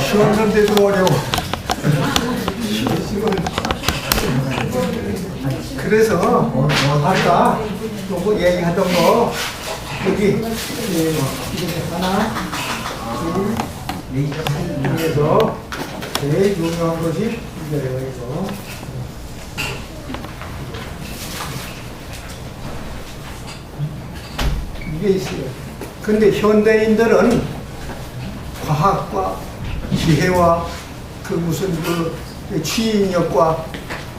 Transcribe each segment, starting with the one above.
쉬웠는데도 어려워. 그래서 아까 요거 얘기하던 거 여기 하나, 둘, 중에서 제일 유명한 것이 이거예요. 이거. 이게 있어요. 근데 현대인들은 과학과 지혜와 그 무슨 그 추인력과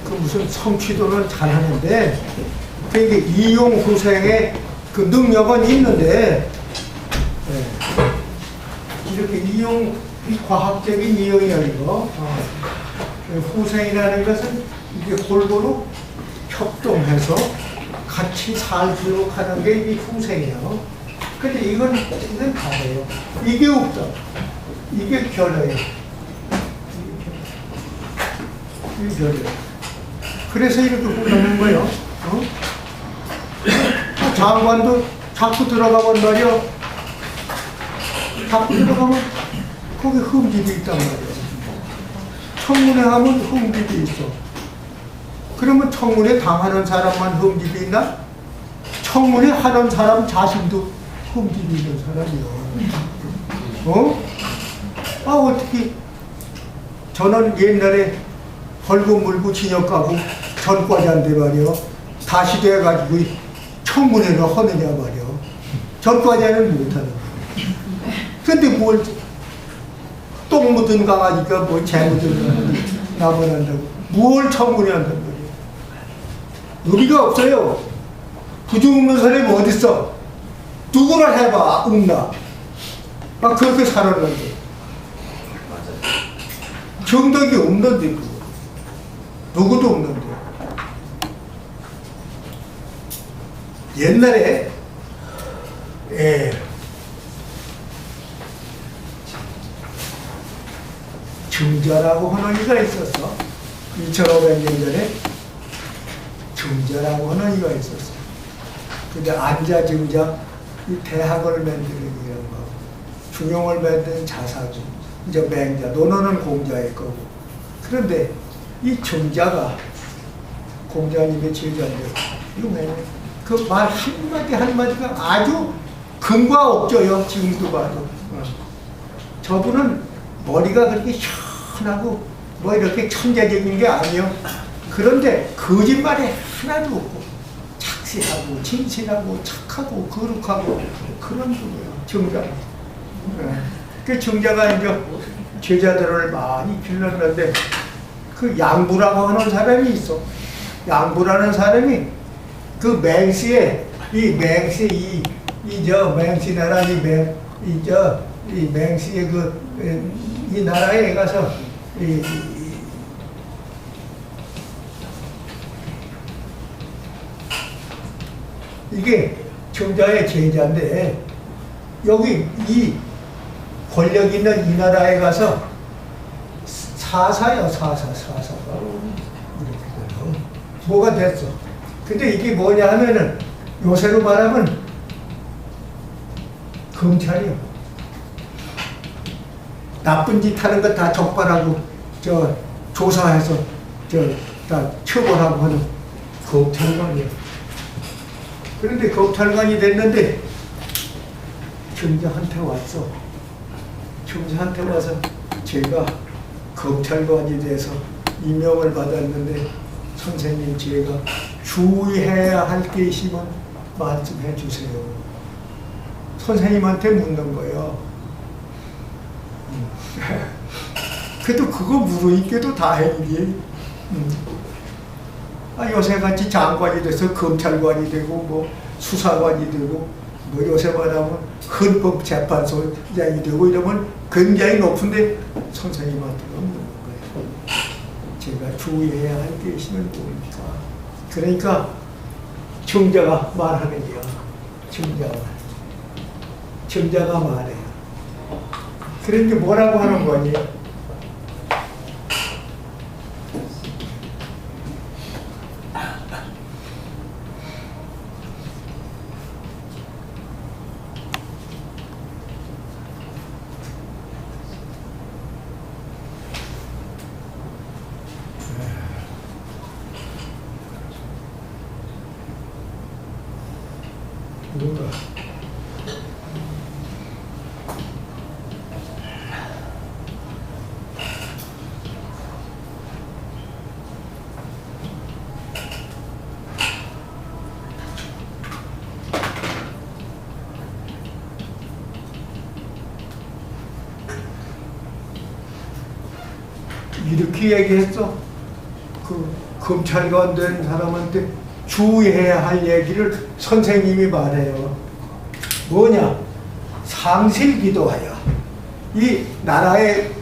그 무슨 성취도는 잘하는데 그게 이용후생의 그 능력은 있는데 이렇게 과학적인 이용이야 이거. 후생이라는 것은 이게 골고루 협동해서 같이 살도록 하는 게 이 후생이에요. 근데 이건 다르요. 이게 없다. 이게 결여예요. 이게 결여예요. 그래서 이렇게 혼나는 거예요. 장관도 자꾸 들어가면 말이야. 자꾸 들어가면 거기 흠집이 있단 말이야. 청문회 하면 흠집이 있어. 그러면 청문회 당하는 사람만 흠집이 있나? 청문회 하는 사람 자신도 흠집이 있는 사람이요. 어떻게 저는 옛날에 벌금 물고 징역 가고 전과자인데 말이요. 다시 돼가지고 청문회를 하느냐 말이요. 전과자는 못하는 거예요. 근데 뭘 똥 묻은 강아지가 뭐 재 묻은 강아지 나만 한다고 뭘 청문회 한단 말이에요. 의미가 없어요. 부정 없는 사람이 어딨어? 누구를 해봐 없나? 그렇게 살았는데 정덕이 없는데 그거. 누구도 없는데. 옛날에 증자라고 하는 이가 있었어. 2500년 전에 증자라고 하는 이가 있었어. 근데 안자 증자, 이 대학을 만드는 이런 거, 중용을 만드는 자사주, 이제 맹자, 논어는 공자일 거고. 그런데 이 증자가 공자님의 제자인데, 이거 뭐냐? 그 말 한마디 한마디가 아주 근과 없죠요. 지금도 봐도. 저분은 머리가 그렇게 시원하고 뭐 이렇게 천재적인 게 아니에요. 그런데 거짓말이 하나도 없고 착실하고 진실하고 착하고 거룩하고 그런 분이에요. 정자. 그 정자가 이제 제자들을 많이 길렀는데 그 양부라고 하는 사람이 있어. 양부라는 사람이 그 맹시에 이 맹시 맹시 나라 이 맹시의 이 나라에 가서 이게 정자의 제자인데 여기 이 권력 있는 이 나라에 가서 사사가 이렇게 뭐가 됐어. 근데 이게 뭐냐 하면은 요새로 말하면 검찰이요. 나쁜 짓 하는 거 다 적발하고 조사해서 다 처벌하고 하는 검찰관이에요. 그런데 검찰관이 됐는데 정자한테 왔어. 정자한테 와서 제가 검찰관이 돼서 임명을 받았는데 선생님 제가 주의해야 할 게 있으면 말씀해 주세요. 선생님한테 묻는 거예요. 그래도 그거 물으니까도 다행이지. 요새같이 장관이 돼서 검찰관이 되고 뭐 수사관이 되고 뭐 요새 말하면 헌법재판소장이 되고 이러면 굉장히 높은데 선생님한테 묻는 거예요. 제가 주의해야 할 게 있으면 뭡니까? 그러니까 정자가 말하는 거야. 정자가 말해요. 그런데 뭐라고 하는 거니? 이렇게 얘기했어. 그 검찰관 된 사람한테 주의해야 할 얘기를 선생님이 말해요. 뭐냐? 상실 기도하여. 이 나라의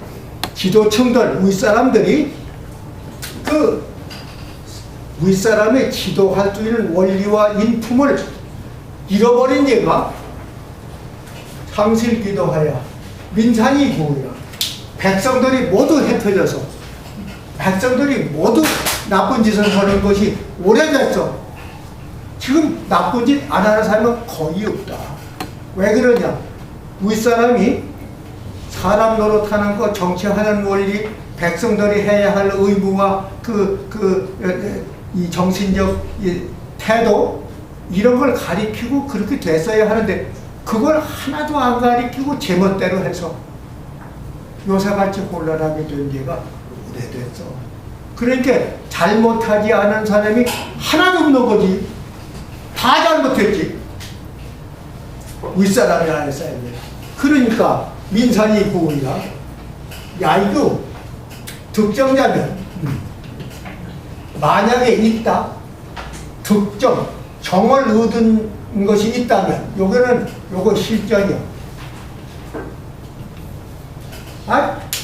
지도층들, 윗사람들이 그 윗사람의 지도할 수 있는 원리와 인품을 잃어버린 얘가 상실 기도하여 민산이 구이라. 백성들이 모두 흩어져서 백성들이 모두 나쁜 짓을 하는 것이 오래됐어. 지금 나쁜 짓 안 하는 사람은 거의 없다. 왜 그러냐? 윗사람이 사람 노릇하는 거, 정치하는 원리, 백성들이 해야 할 의무와 이 정신적 이 태도, 이런 걸 가리키고 그렇게 됐어야 하는데, 그걸 하나도 안 가리키고 제멋대로 해서 요새같이 혼란하게 된 게가 오래됐어. 그러니까 잘못하지 않은 사람이 하나도 없는 거지. 다 잘못했지. 윗사람이 아랫사람이. 그러니까 민산이 구이라. 야, 이거 득정자면 만약에 있다, 득정, 정을 얻은 것이 있다면 요거 실정이야.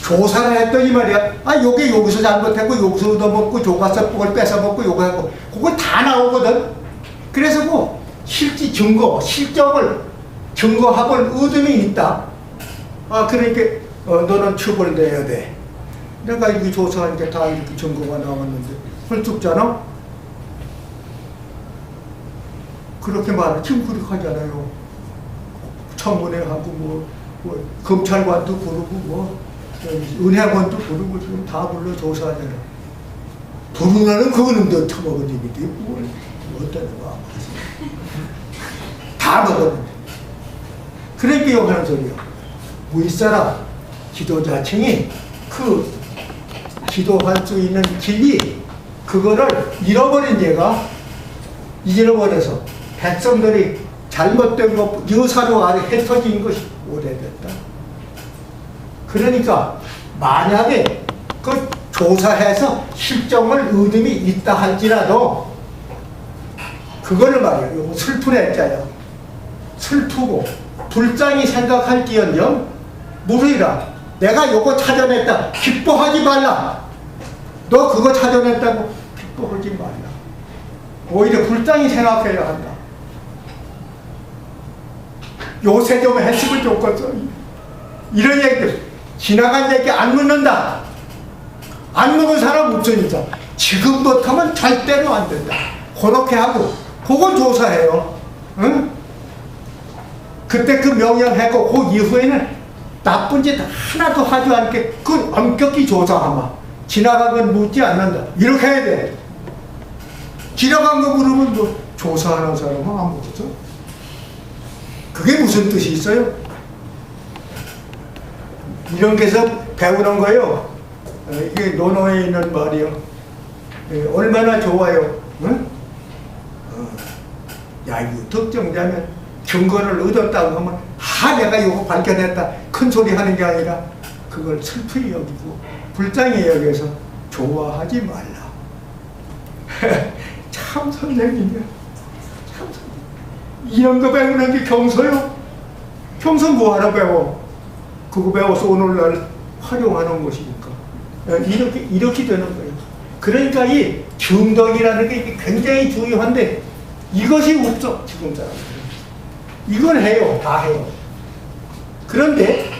조사를 했더니 말이야. 요게 여기서 잘못했고, 여기서 얻어먹고, 조가서 그걸 뺏어먹고, 요거 하고, 그거 다 나오거든. 그래서 뭐, 실지 증거, 실정을, 증거합을 얻음이 있다. 그러니까, 너는 처벌돼야 돼. 내가 이렇게 조사하니까 다 이렇게 증거가 나왔는데, 헐쭉잖아? 그렇게 말해. 지금 그렇게 하잖아요. 청문회하고, 검찰관도 부르고, 은행원도 부르고, 지금 다 불러 조사하잖아. 부르면은 그거는 너 처먹은 일이지. 뭘, 어떤 거야. 다 먹었는데. 그러니까 욕 하는 소리야. 윗사람, 지도자층이 그 기도할 수 있는 길이, 그거를 잃어버린 얘가, 잃어버려서 백성들이 잘못된 것, 여사로 아래 흩어진 것이 오래됐다. 그러니까 만약에 그 조사해서 실정을 얻음이 있다 할지라도 그거를 말이야. 요거 슬픈 애자야. 슬프고 불쌍히 생각할지언정 무르이라. 내가 요거 찾아냈다. 기뻐하지 말라. 너 그거 찾아냈다고 기뻐하지 말라. 오히려 불쌍히 생각해야 한다. 요새 좀 했으면 좋겠어. 이런 얘기들 지나간 얘기 안 묻는다. 안 묻는 사람 없으니까 지금부터는 절대로 안 된다. 그렇게 하고 그걸 조사해요. 응? 그때 그 명령하고 그 이후에는 나쁜 짓 하나도 하지 않게 그 엄격히 조사하마. 지나간 건 묻지 않는다. 이렇게 해야 돼. 지나간 거 물으면 뭐 조사하는 사람은 안 묻었어? 그게 무슨 뜻이 있어요? 이런 게서 배우는 거예요. 이게 논어에 있는 말이요. 얼마나 좋아요. 응? 야, 이거 특정자면 증거를 얻었다고 하면 내가 이거 발견했다. 큰 소리 하는 게 아니라 그걸 슬프게 여기고 불쌍히 여겨서 좋아하지 말라. 참 선생님이야. 참 선생님. 이런 거 배우는 게 경서요? 경서 뭐하러 배워? 그거 배워서 오늘날 활용하는 것이니까. 이렇게 되는 거예요. 그러니까 이 중덕이라는 게 굉장히 중요한데 이것이 없어, 지금 사람들은. 이건 해요. 다 해요. 그런데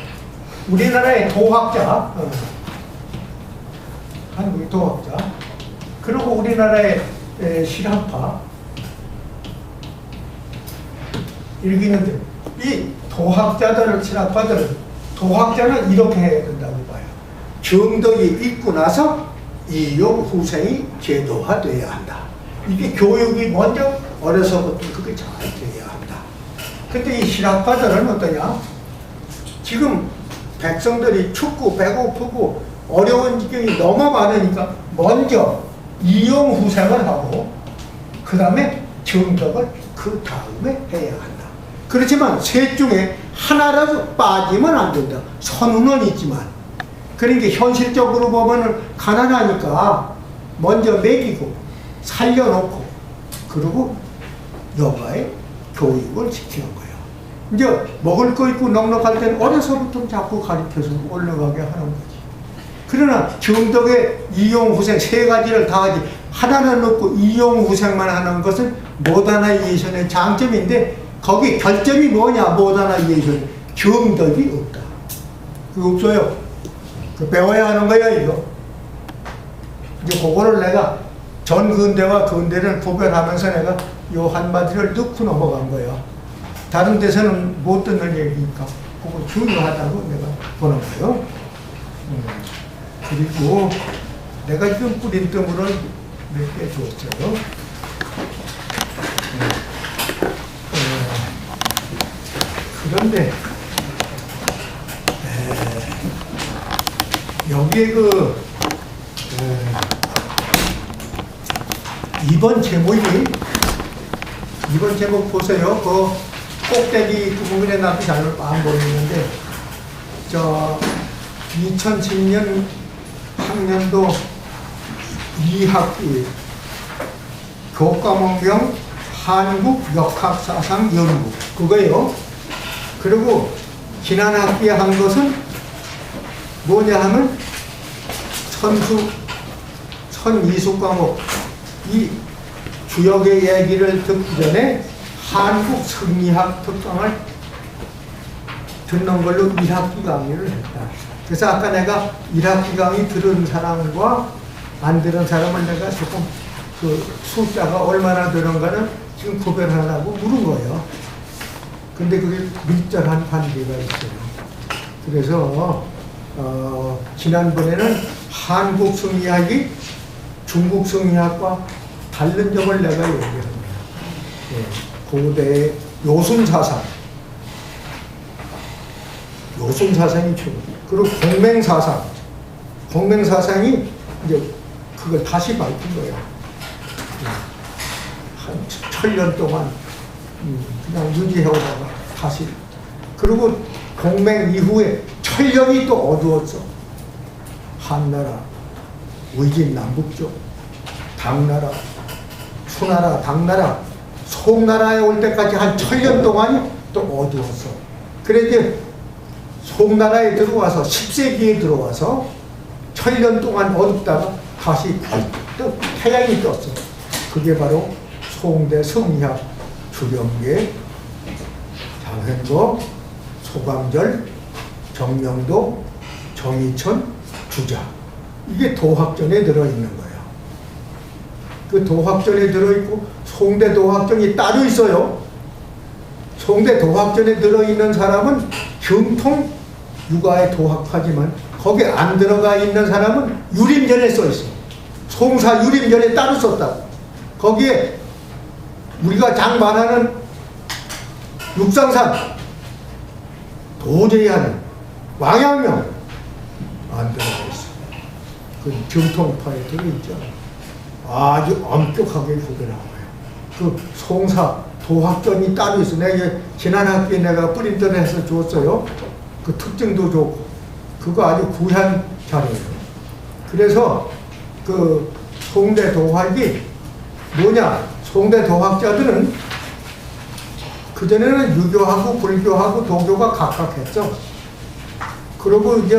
우리나라의 도학자, 한국의 도학자, 그리고 우리나라의 실학파, 읽기는데 이 도학자들을, 실학파들은 도학자는 이렇게 해야 된다고 봐요. 정덕이 있고 나서 이용 후생이 제도화돼야 한다. 이게 교육이 먼저 어려서부터 그게 잘 돼야 한다. 근데 이 실학파들은 어떠냐? 지금 백성들이 춥고 배고프고 어려운 지경이 너무 많으니까 먼저 이용 후생을 하고 그 다음에 정덕을 그 다음에 해야 한다. 그렇지만 셋 중에 하나라도 빠지면 안 된다. 선우는 있지만 그러니까 현실적으로 보면은 가난하니까 먼저 먹이고 살려놓고 그리고 여가의 교육을 시키는 거예요. 이제 먹을 거 있고 넉넉할 때는 어려서부터 자꾸 가르쳐서 올라가게 하는 거지. 그러나 정덕의 이용후생 세 가지를 다 하지 하나는 넣고 이용후생만 하는 것은 모다나이에이션의 장점인데 거기 결점이 뭐냐? 모다나이에이션 정덕이 없다. 그거 없어요. 그 배워야 하는 거야 이거. 이제 그거를 내가 전 근대와 근대를 구별하면서 내가 요 한마디를 넣고 넘어간 거야. 다른 데서는 못 듣는 얘기니까 그거 중요하다고 내가 보는 거예요. 그리고 내가 지금 뿌린 뜸으로 몇 개 줬어요. 그런데 여기에 이번 제목 보세요. 그 꼭대기 부분에 나도 잘 안 보이는데, 2010년 학년도 2학기 교과목명 한국 역학사상 연구 그거예요. 그리고 지난 학기에 한 것은 뭐냐 하면 선이수 과목 이 주역의 얘기를 듣기 전에 한국 성리학 특강을 듣는 걸로 1학기 강의를 했다. 그래서 아까 내가 1학기 강의 들은 사람과 안 들은 사람을 내가 조금 그 숫자가 얼마나 되는가는 지금 구별하라고 물은 거예요. 근데 그게 밀접한 관계가 있어요. 그래서 지난번에는 한국 성리학이 중국 성리학과 다른 점을 내가 얘기합니다. 고대의 요순사상이 최고. 그리고 공맹사상이 이제 그걸 다시 밝힌 거예요. 한 1000년 동안 그냥 유지해오다가 다시. 그리고 공맹 이후에 천령이 또 어두웠어. 한나라,魏晋 남북조, 당나라, 수나라, 당나라, 송나라에 올 때까지 한 1000년 동안이 또 어두웠어. 그래 이제 송나라에 들어와서 10세기에 들어와서 1000년 동안 어둡다가 다시 또 태양이 떴어. 그게 바로 송대 성리학 주령계, 장현거, 소강절, 정명도, 정이천, 주자. 이게 도학전에 들어있는 거예요. 그 도학전에 들어있고 송대 도학전이 따로 있어요. 송대 도학전에 들어있는 사람은 정통 육아에 도학하지만 거기에 안 들어가 있는 사람은 유림전에 써있어. 송사 유림전에 따로 썼다고. 거기에 우리가 장만하는 육상산 도저히 하는 왕양명 안 들어가 있어. 그 정통파에 들어있죠. 아주 엄격하게 구별하고요. 그 송사 도학전이 따로 있어. 내가 지난 학기에 내가 프린터를 해서 줬어요. 그 특징도 좋고 그거 아주 구한 자료예요. 그래서 그 송대 도학이 뭐냐? 송대 도학자들은 그전에는 유교하고 불교하고 도교가 각각 했죠. 그리고 이제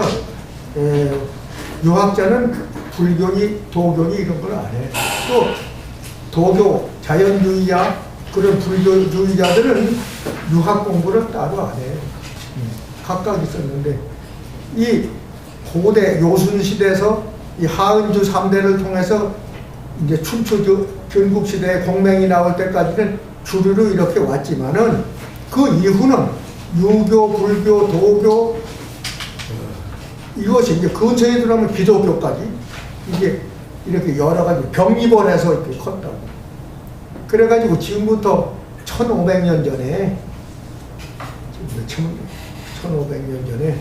유학자는 불교니 도교니 이런 걸 안 해. 또 도교 자연주의자 그런 불교주의자들은 유학 공부를 따로 안 해. 각각 있었는데 이 고대 요순시대에서 이 하은주 3대를 통해서 이제 춘추 전국시대에 공맹이 나올 때까지는 주류로 이렇게 왔지만은 그 이후는 유교, 불교, 도교 이것이 이제 근처에 들어가면 기독교까지 이게 이렇게 여러 가지 병립원에서 이렇게 컸다고. 그래가지고 지금부터 1500년 전에 1500년 전에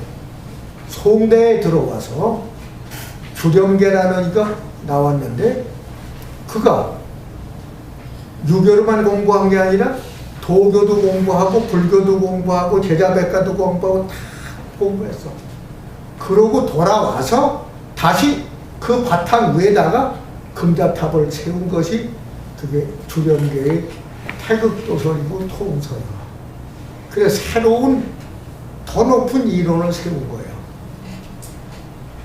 송대에 들어와서 주령계라는 이가 나왔는데 그가 유교로만 공부한 게 아니라 도교도 공부하고 불교도 공부하고 제자백과도 공부하고 다 공부했어. 그러고 돌아와서 다시 그 바탕 위에다가 금자탑을 세운 것이 그게 주변계의 태극도설이고 통설이고, 그래서 새로운 더 높은 이론을 세운 거예요.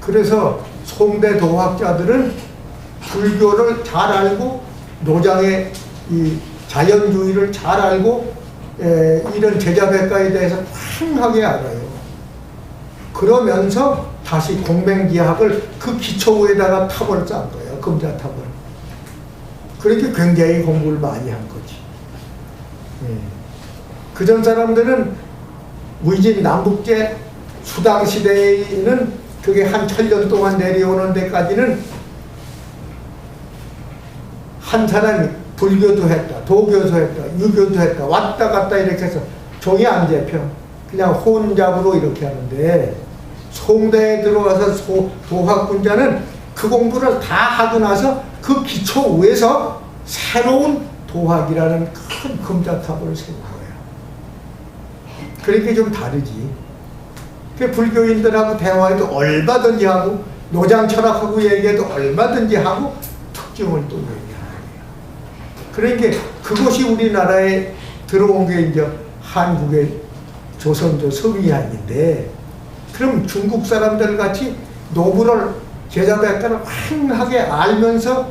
그래서 송대 도학자들은 불교를 잘 알고 노장의 이 자연주의를 잘 알고 이런 제자백가에 대해서 다양하게 알아요. 그러면서 다시 공맹지학을 그 기초 위에다가 탑을 짠 거예요. 금자탑을. 그렇게 굉장히 공부를 많이 한 거지. 그전 사람들은 무이진 남북제 수당시대에는 그게 한 1000년 동안 내려오는 데까지는 한 사람이 불교도 했다, 도교도 했다, 유교도 했다, 왔다 갔다 이렇게 해서 종이 안 잡혀. 그냥 혼잡으로 이렇게 하는데, 송대에 들어와서 도학군자는 그 공부를 다 하고 나서 그 기초 위에서 새로운 도학이라는 큰 금자탑을 세운 거예요. 그렇게 좀 다르지. 그 불교인들하고 대화해도 얼마든지 하고, 노장 철학하고 얘기해도 얼마든지 하고, 특징을 또 얘기하는 거예요. 그러니까 그것이 우리나라에 들어온 게 이제 한국의 조선조 서위안인데, 그럼 중국 사람들 같이 노부를 제자백가를 환하게 알면서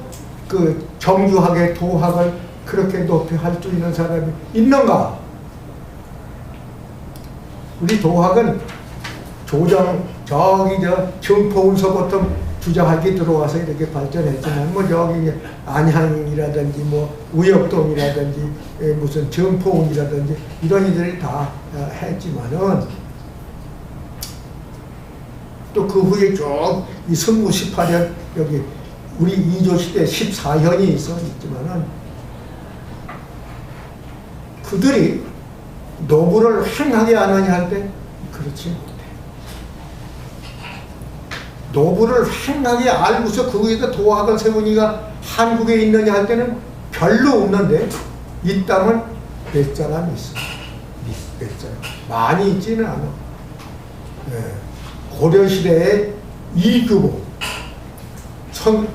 그 정교하게 도학을 그렇게 높이 할 수 있는 사람이 있는가? 우리 도학은 정포운서부터 주장하게 들어와서 이렇게 발전했지만, 뭐 여기 안향이라든지 뭐 우역동이라든지 무슨 정포운이라든지 이런 이들이 다 했지만은, 또 그 후에 쭉 이 성무 18년 여기 우리 이조시대 14현이 있지만은, 그들이 노부를 행하게 안 하냐 할 때 그렇지 못해. 노부를 행하게 알고서 그 위에다 도학을 세우니가 한국에 있느냐 할 때는 별로 없는데, 이 땅은 몇 사람이 있어. 몇 사람. 많이 있지는 않아. 고려시대에 이규보,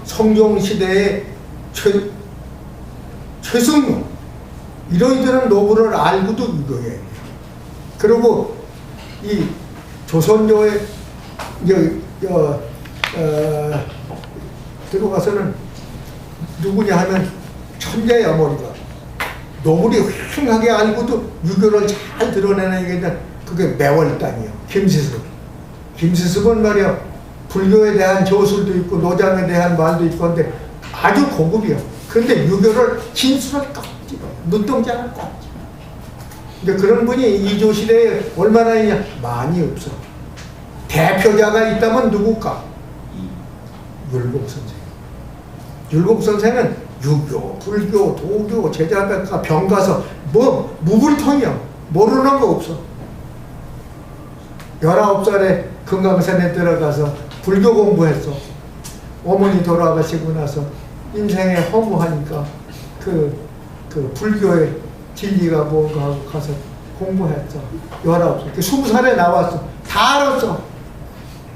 성종시대에 최승용, 이런 이들은 노부를 알고도 이거예요. 그리고 이 조선조에 들어가서는 누구냐 하면 천재야머리가 노부리 휑하게 알고도 유교를 잘 드러내는 게 그게 매월단이에요. 김시습은 말이야, 불교에 대한 저술도 있고 노장에 대한 말도 있고 한데 아주 고급이야. 그런데 유교를 진술을 꽉 집어요. 눈동자를 꽉 집어요. 근데 그런 분이 이조시대에 얼마나 있냐? 많이 없어. 대표자가 있다면 누굴까? 율곡 선생. 율곡 선생은 유교, 불교, 도교, 제자백가, 병가서 뭐 무불통이야. 모르는 거 없어. 19살에 금강산에 들어가서 불교 공부했어. 어머니 돌아가시고 나서 인생에 허무하니까 그 불교의 진리가 뭔가 하고 가서 공부했어. 19살. 20살에 나왔어. 다 알았어.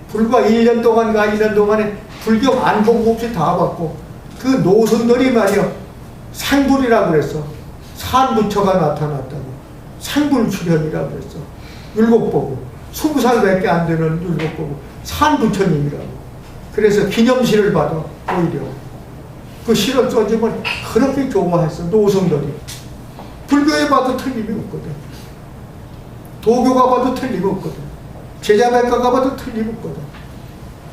불과 1년 동안가 2년 동안에 불교 안 공부 없이 다 받고, 그 노선들이 말이야 상불이라고 그랬어. 산부처가 나타났다고. 상불출현이라고 그랬어. 율곡보고 20살밖에 안 되는 율곡보고 산부처님이라고. 그래서 기념시를 받아. 오히려 그 시를 써주면 그렇게 좋아했어. 노선들이. 불교에 봐도 틀림이 없거든. 도교가 봐도 틀림이 없거든. 제자백가가 봐도 틀림이 없거든.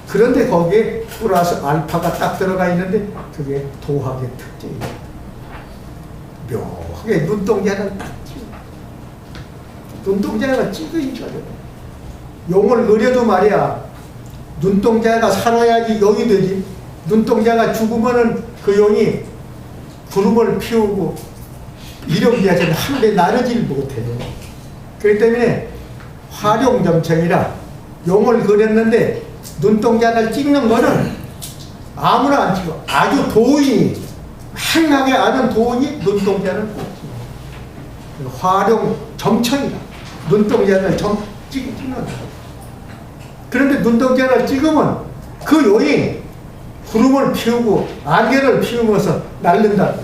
그런데 거기에 플러스 알파가 딱 들어가 있는데 그게 도학의 특징이야. 묘하게 눈동자를 딱 찍어. 눈동자가 찍으니까요. 용을 그려도 말이야, 눈동자가 살아야지 용이 되지. 눈동자가 죽으면은 그 용이 구름을 피우고 이력이야지는 하늘에 나르질 못해. 그렇기 때문에 활용점청이라 용을 그렸는데 눈동자를 찍는 거는 아무나 안 찍어. 아주 도인이, 행하게 아는 도인이 눈동자를 꼭 찍어. 활용점청이라 눈동자를 찍는다. 그런데 눈동자를 찍으면 그 요인 구름을 피우고 안개를 피우면서 날른다.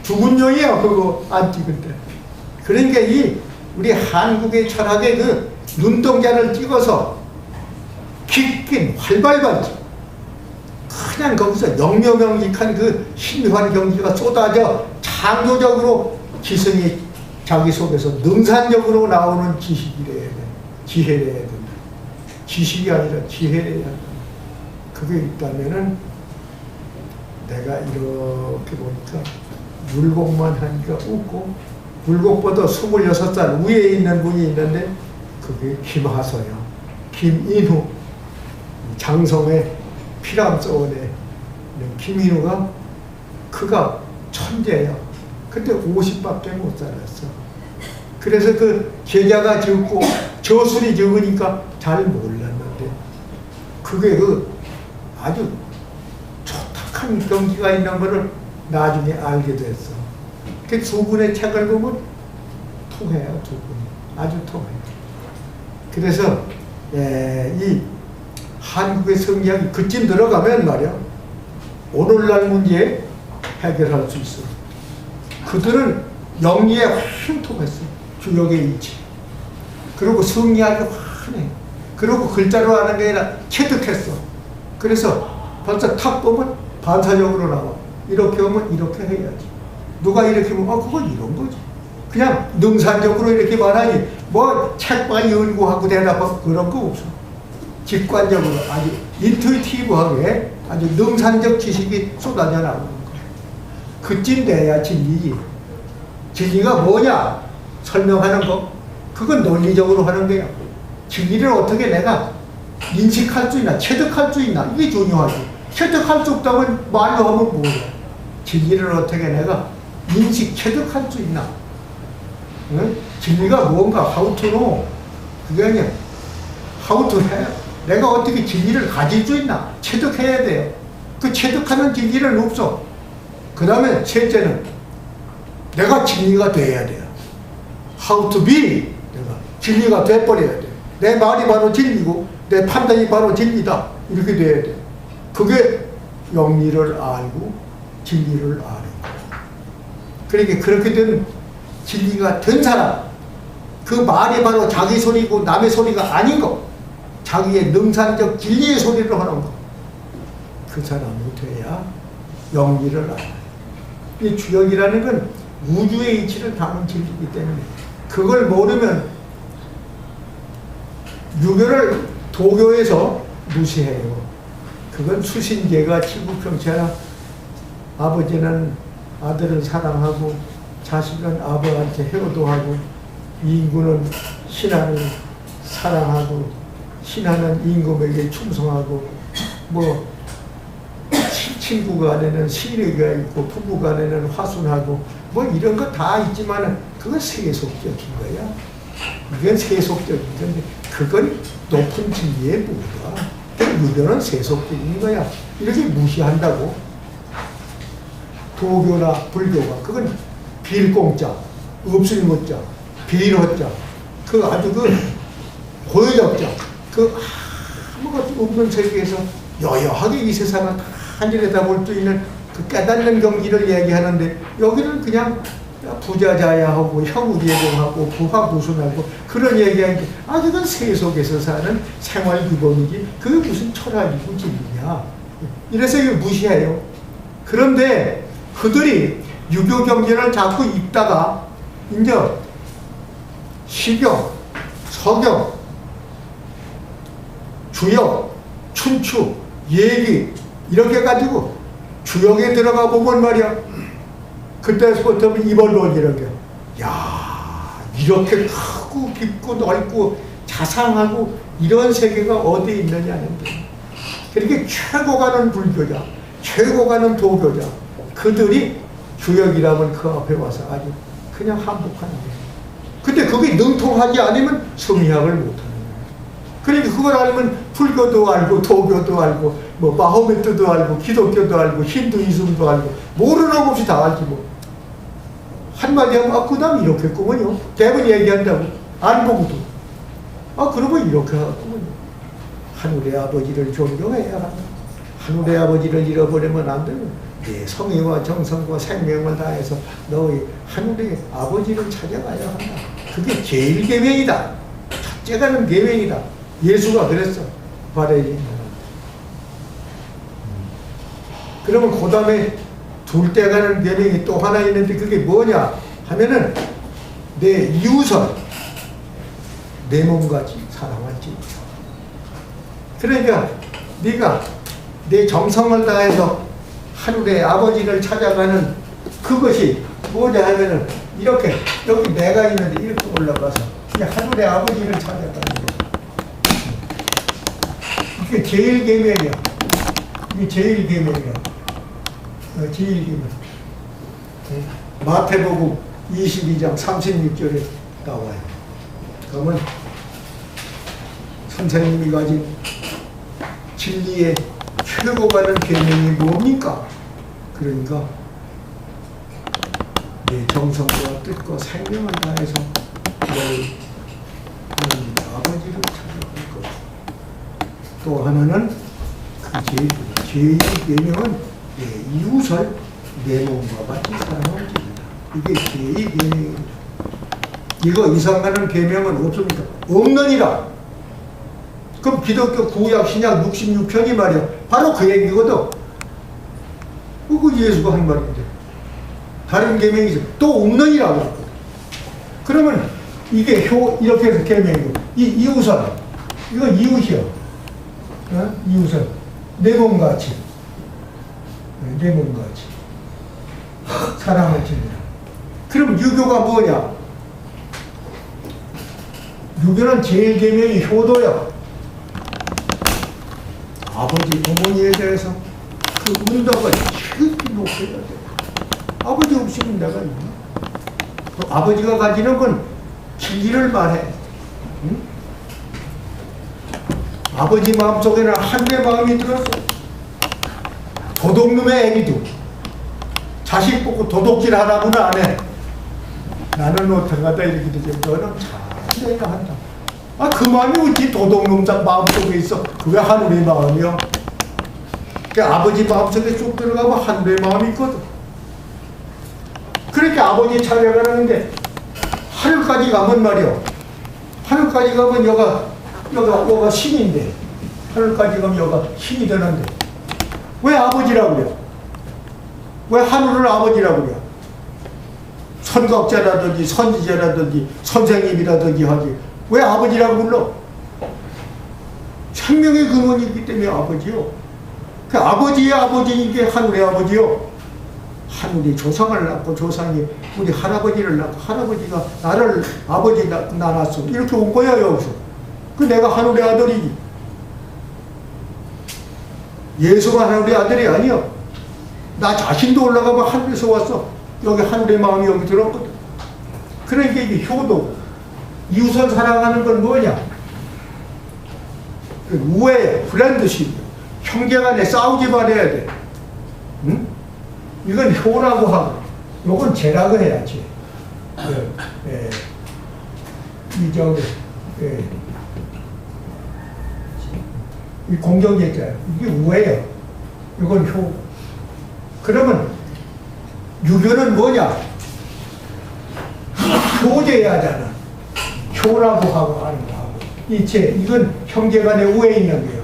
죽은 용이야 그거 안 찍을 때. 그러니까 이 우리 한국의 철학의 그 눈동자를 찍어서 깊긴 활발하지. 그냥 거기서 영묘명익한 그 신비한 경지가 쏟아져 창조적으로 기성이 자기 속에서 능산적으로 나오는 지식이래야 돼. 지혜래야 된다. 지식이 아니라 지혜래야 된다. 그게 있다면은 내가 이렇게 보니까 율곡만 하니까 웃고, 율곡보다 26살 위에 있는 분이 있는데 그게 김하서야. 김인후. 장성의 피람서원에 김인후가 그가 천재야. 근데 50밖에 못 살았어. 그래서 그 제자가 적고 저술이 적으니까 잘 몰랐는데 그게 그 아주 촉탁한 경지가 있는 것을 나중에 알게 됐어. 그 두 분의 책을 보면 통해요. 두 분이 아주 통해요. 그래서 이 한국의 성리학이 그쯤 들어가면 말이야 오늘날 문제 해결할 수 있어. 그들은 영리에 훨씬 통했어. 주역의 이치. 그리고 성리학이 환해. 그리고 글자로 하는 게 아니라 체득했어. 그래서 벌써 탁 보면 반사적으로 나와. 이렇게 오면 이렇게 해야지. 누가 이렇게 보면 그건 이런 거지. 그냥 능산적으로 이렇게 말하지. 뭐 책만 연구하고 대답하고 그런 거 없어. 직관적으로 아주 인투이티브하게 아주 능산적 지식이 쏟아져 나오는 거. 그쯤 돼야 진리지. 진리가 뭐냐? 설명하는 거. 그건 논리적으로 하는 거야. 진리를 어떻게 내가 인식할 수 있나, 체득할 수 있나, 이게 중요하지. 체득할 수 없다면 말로 하면 뭐야? 진리를 어떻게 내가 인식, 체득할 수 있나? 응? 진리가 뭔가, how to know. 그게 아니야. how to have. 내가 어떻게 진리를 가질 수 있나? 체득해야 돼요. 그 체득하는 진리는 없어. 그 다음에 셋째는 내가 진리가 돼야 돼요. how to be. 내가 진리가 돼버려야 돼. 내 말이 바로 진리고 내 판단이 바로 진리다. 이렇게 돼야 돼. 그게 영리를 알고 진리를 아는 거야. 그러니까 그렇게 된 진리가 된 사람, 그 말이 바로 자기 소리고 남의 소리가 아닌 거, 자기의 능산적 진리의 소리를 하는 거, 그 사람이 돼야 영리를 알아요. 이 주역이라는 건 우주의 이치를 다룬 진리이기 때문에 그걸 모르면 유교를 도교에서 무시해요. 그건 수신제가 치부평체야. 아버지는 아들을 사랑하고 자식은 아버지한테 효도하고 인구는 신하를 사랑하고 신하는 임금에게 충성하고 뭐 친구 간에는 신뢰가 있고 부부 간에는 화순하고 뭐 이런 거 다 있지만 그건 세속적인 거야. 이건 세속적인 건데 그건 높은 진리의 무가. 유교는 세속적인 거야. 이렇게 무시한다고. 도교나 불교가 그건 빌공자, 없을 못자, 빌허자, 그 아주 그 고유적자, 그 아무것도 없는 세계에서 여여하게 이 세상을 다 내려다볼 수 있는 그 깨닫는 경지를 얘기하는데 여기는 그냥 부자자야하고 형우제공하고 부화부순하고 그런 얘기하는데 그건 세속에서 사는 생활 규범이지 그게 무슨 철학이고 진리냐. 이래서 이걸 무시해요. 그런데 그들이 유교 경전을 자꾸 읽다가 이제 시경, 서경, 주역, 춘추, 얘기 이렇게 해가지고 주역에 들어가 보면 말이야 그때부터 이벌론이라는 게 야 이렇게 크고 깊고 넓고 자상하고 이런 세계가 어디 있느냐는 게 그렇게 최고 가는 불교자, 최고 가는 도교자 그들이 주역이라면 그 앞에 와서 아주 그냥 한복하는 거예요. 근데 그게 능통하지 않으면 성리학을 못하는 거예요. 그러니까 그걸 알면 불교도 알고 도교도 알고 뭐 마호메트도 알고 기독교도 알고 힌두이즘도 알고 모르는 것 없이 다 알지 뭐. 한마디 하면 그 다음 이렇게 했구먼요. 대부분 얘기한다고 안 보고도. 그러면 이렇게 하고 하늘의 아버지를 존경해야 한다. 하늘의 아버지를 잃어버리면 안 되는 내 성의와 정성과 생명을 다해서 너희 하늘의 아버지를 찾아가야 한다. 그게 제일 계명이다. 첫째가는 계명이다. 예수가 그랬어. 바래지. 그러면 그 다음에 둘째 가는 계명이 또 하나 있는데 그게 뭐냐 하면은 내 이웃을 내 몸같이 사랑할지. 그러니까 네가 내 정성을 다해서 하늘의 아버지를 찾아가는 그것이 뭐냐 하면은 이렇게 여기 내가 있는데 이렇게 올라가서 하늘의 아버지를 찾아가는 거야. 이게 제일 계명이야. 이게 제일 계명이야. 제일 계명. 마태복음 22장 36절에 나와요. 그러면 선생님이 가진 진리의 최고가는 계명이 뭡니까? 그러니까 내 정성과 뜻과 생명을 다해서 너희 하나님 아버지를 찾아갈 것. 또 하나는 그 제일 계명은 내 이웃을 내 몸과 같이 사랑할지니라. 이게 제일 계명입니다. 이거 이상하는 계명은 없습니까? 없느니라. 그럼 기독교 구약 신약 66편이 말이야. 바로 그 얘기거든. 그거 예수가 한 말인데. 다른 계명이죠. 또 없느니라고 했거든. 그러면 이게 이렇게 해서 계명이고, 이 이웃은, 이건 이웃이요. 이웃은 내 몸같이. 내 몸같이. 사랑을 지니라. 그럼 유교가 뭐냐? 유교는 제일 계명이 효도야. 아버지, 어머니에 대해서 그 응답을 깊이 높여야 돼. 아버지 없이는 내가 있나? 그 아버지가 가지는 건 진리를 말해. 응? 아버지 마음속에는 하늘의 마음이 들었어. 도둑놈의 애기도 자식 보고 도둑질 하라고는 안 해. 나는 어떡하다 이렇게 되지. 너는 잘해야 한다. 그 마음이 어찌 도둑놈 마음속에 있어. 그게 하늘의 마음이야. 그 아버지 마음속에 쭉 들어가면 하늘의 마음이 있거든. 그러니까 아버지 찾아가는데 하늘까지 가면 말이야. 하늘까지 가면 여가 신인데 하늘까지 가면 여가 신이 되는데 왜 아버지라고 그래? 왜 하늘을 아버지라고 그래? 선각자라든지 선지자라든지 선생님이라든지 하지 왜 아버지라고 불러? 생명의 근원이 있기 때문에 아버지요. 그 아버지의 아버지인 게 하늘의 아버지요. 하늘이 조상을 낳고 조상이 우리 할아버지를 낳고 할아버지가 나를 아버지 낳았어. 이렇게 온 거야 여기서. 그 내가 하늘의 아들이지. 예수가 하늘의 아들이 아니야. 나 자신도 올라가면 하늘에서 왔어. 여기 하늘의 마음이 여기 들었거든. 그러니까 이게 효도. 이웃을 사랑하는 건 뭐냐? 우애, 프렌드십. 형제간에 싸우지 말아야 돼. 응? 이건 효라고 하고, 요건 죄라고 해야지. 이 공경제자예요. 이게 우애예요. 이건 효. 그러면 유교는 뭐냐? 효제야잖아. 효라고 하고 하는 거하고. 이건 형제간에 우애 있는 거예요.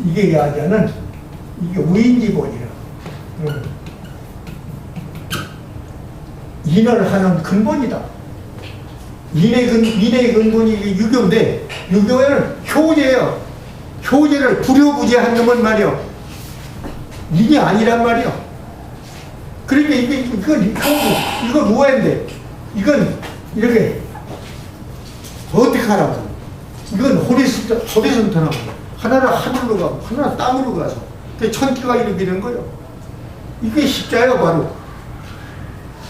이게 야자는 이게 우인지본이라. 인을 하는 근본이다. 인의 근본이 유교인데 유교에는 효제예요. 효제를 불효부제한 놈은 말이요. 인이 아니란 말이요. 그러니까 이건 효부, 이건 우애인데 이건 이렇게 어떻게 하라고? 이건 호리즌탈한 거예요. 하나는 하늘로 가고 하나는 땅으로 가서 천기가 일으키는 거예요. 이게 십자예요 바로.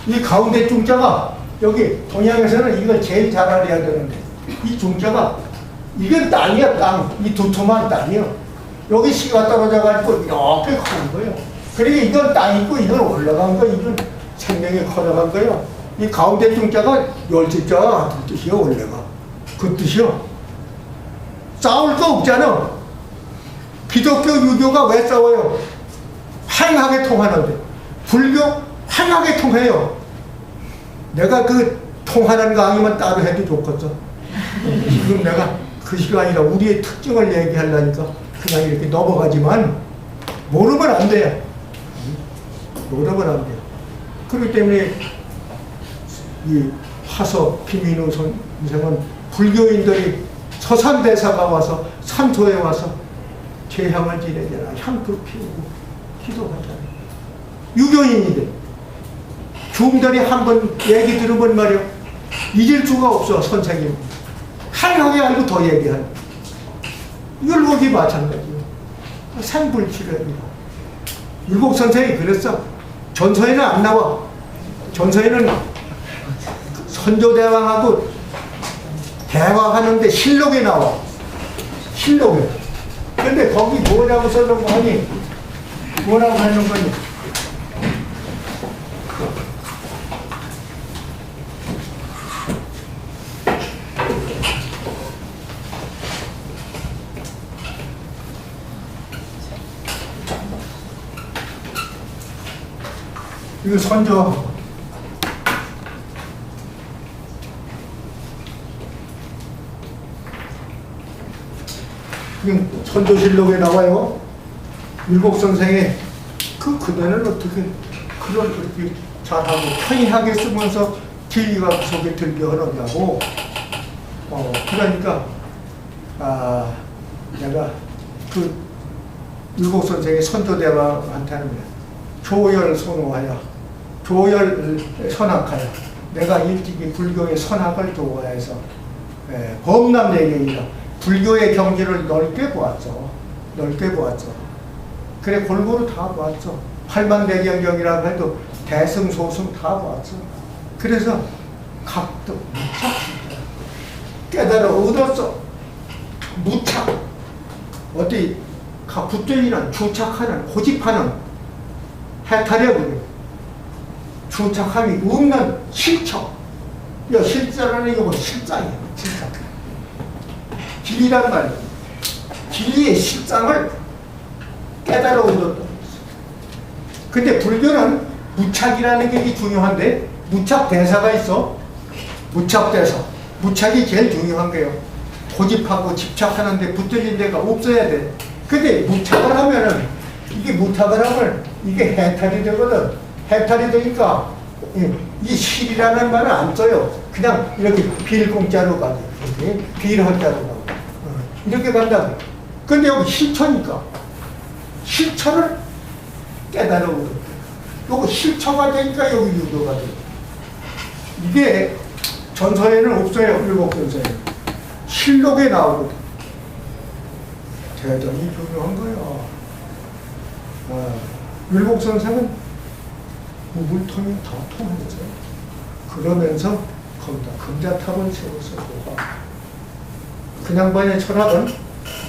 이 가운데 중자가 여기 동양에서는 이걸 제일 잘 알아야 되는데 이 중자가 이건 땅이야 땅. 이 두툼한 땅이요. 여기 시가 떨어져가지고 이렇게 커진 거예요. 그러니까 이건 땅이고 이건 올라간 거 이건 생명이 커져간 거예요. 이 가운데 중자가 열집자가 같은 뜻이요 원래가. 그 뜻이요. 싸울 거 없잖아. 기독교, 유교가 왜 싸워요? 황하게 통하는데. 불교 황하게 통해요. 내가 그 통하는 강의만 따로 해도 좋겠어. 지금 내가 그 시간이라 우리의 특징을 얘기하려니까 그냥 이렇게 넘어가지만 모르면 안 돼요. 모르면 안 돼요. 그렇기 때문에 이 화서 김인우 선생은 불교인들이 서산대사가 와서 산소에 와서 제향을 지내잖아. 향불 피우고 기도하잖아. 유교인인데 중들이 한번 얘기 들으면 말이야 잊을 수가 없어. 선생님 하나하게 알고 더 얘기하는 율곡이 마찬가지예요. 생불치료입니다. 율곡 선생이 그랬어. 전서에는 안 나와. 전서에는 선조대왕하고 대화하는데 실록에 나와. 실록에. 근데 거기 뭐라고 써놓은 거니? 뭐라고 하는 거니? 이거 선조 지금 선조실록에 나와요. 율곡 선생의 그대는 어떻게 그걸 그렇게 잘하고 편리하게 쓰면서 진리가 그 속에 들게 하느냐고. 그러니까 내가 그 율곡 선생의 선조대왕한테는 조열 선호하여 조열 선학하여 내가 일찍이 불교의 선학을 좋아해서 범람내경이라 불교의 경지를 넓게 보았죠. 넓게 보았죠. 그래 골고루 다 보았죠. 팔만대경경이라고 해도 대승소승 다 보았죠. 그래서 각도 무착 깨달아 얻었어. 무착 어디 붙들리는 주착하는 고집하는 해탈해버려. 주착함이 없는 실처. 이 실자라는 게 실장이에요. 실장. 진리란 말이에요. 진리의 실장을 깨달아 얻었다. 근데 불교는 무착이라는 게 중요한데 무착 대사가 있어. 무착 대사. 무착이 제일 중요한 거예요. 고집하고 집착하는데 붙들린 데가 없어야 돼. 근데 무착을 하면은 이게 무착을 하면 이게 해탈이 되거든. 해탈이 되니까 이 실이라는 말을 안 써요. 그냥 이렇게 빌공자로 가죠. 빌허자로 가고 이렇게 간다고. 근데 여기 실처니까 실처를 깨달아 오는 거예요. 요거 실처가 되니까 여기 유도가 돼요. 이게 전서에는 없어요. 율곡 전서에. 실록에 나오거든. 대단히 중요한 거야. 율곡 선생은 우물통이 다 통하죠. 그러면서 거기다 금자탑을 세워서 보가. 그냥 반의 철학은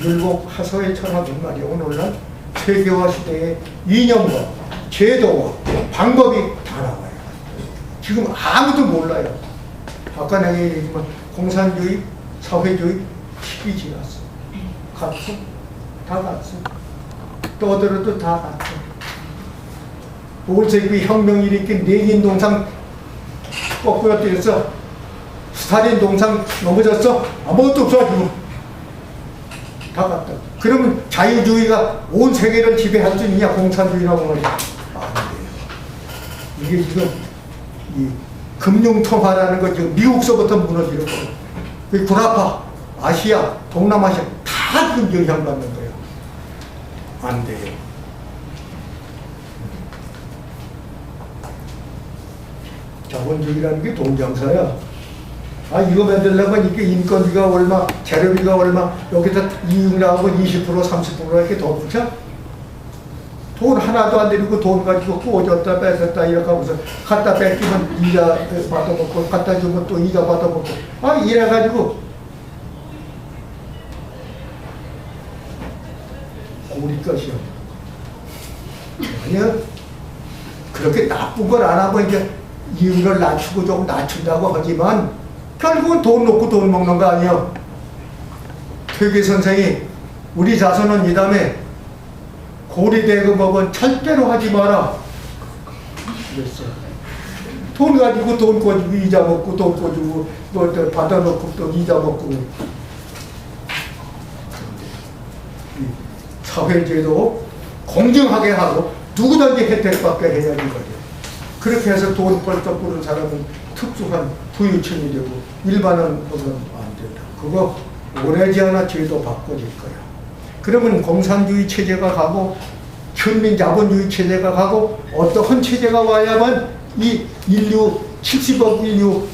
율곡 하서의 철학은 말이야. 오늘날 세계화 시대의 이념과 제도와 방법이 다 나와요. 지금 아무도 몰라요. 아까 내가 얘기했지만 공산주의, 사회주의 시기 지났어. 갔어. 다 갔어. 떠들어도 다 갔어. 볼셰비크 혁명이 일으킨 레닌 동상 거꾸로 뛰었어. 스탈린 동상 넘어졌어. 아무것도 없어. 지금 다 갔다. 그러면 자유주의가 온 세계를 지배할 수 있냐? 공산주의라고 말이야. 안 돼요. 이게 지금 이 금융통화라는 거 지금 미국서부터 무너지는 거예요. 그 구라파, 아시아, 동남아시아 다 지금 영향받는 거예요. 안 돼요. 자본주의라는 게 동정사야. 이거 만들려면 이게 인건비가 얼마, 재료비가 얼마, 여기다 이익 나오고 20%, 30% 이렇게 더 붙여? 돈 하나도 안 들이고 돈 가지고 꽂았다 뺏었다 이렇게 하고서 갖다 뺏기면 이자 받아먹고 갖다 주면 또 이자 받아먹고 이래가지고 우리 것이요. 아니야. 그렇게 나쁜 걸 안 하고 이제 이윤을 낮추고 조금 낮춘다고 하지만 결국은 돈 놓고 돈 먹는 거 아니야. 퇴계 선생이 우리 자손은 이 다음에 고리대금업은 절대로 하지 마라 그랬어. 돈 가지고 돈 꿔주고 이자 먹고 돈 꿔주고 뭐 받아놓고 또 이자 먹고. 사회제도 공정하게 하고 누구든지 혜택받게 해야지 거죠. 그렇게 해서 돈 벌떡 버는 사람은 특수한 부유층이 되고 일반은 그건 안 된다. 그거 오래지 않아 제도 바꿔질 거야. 그러면 공산주의 체제가 가고 현민 자본주의 체제가 가고 어떠한 체제가 와야만 이 인류 70억 인류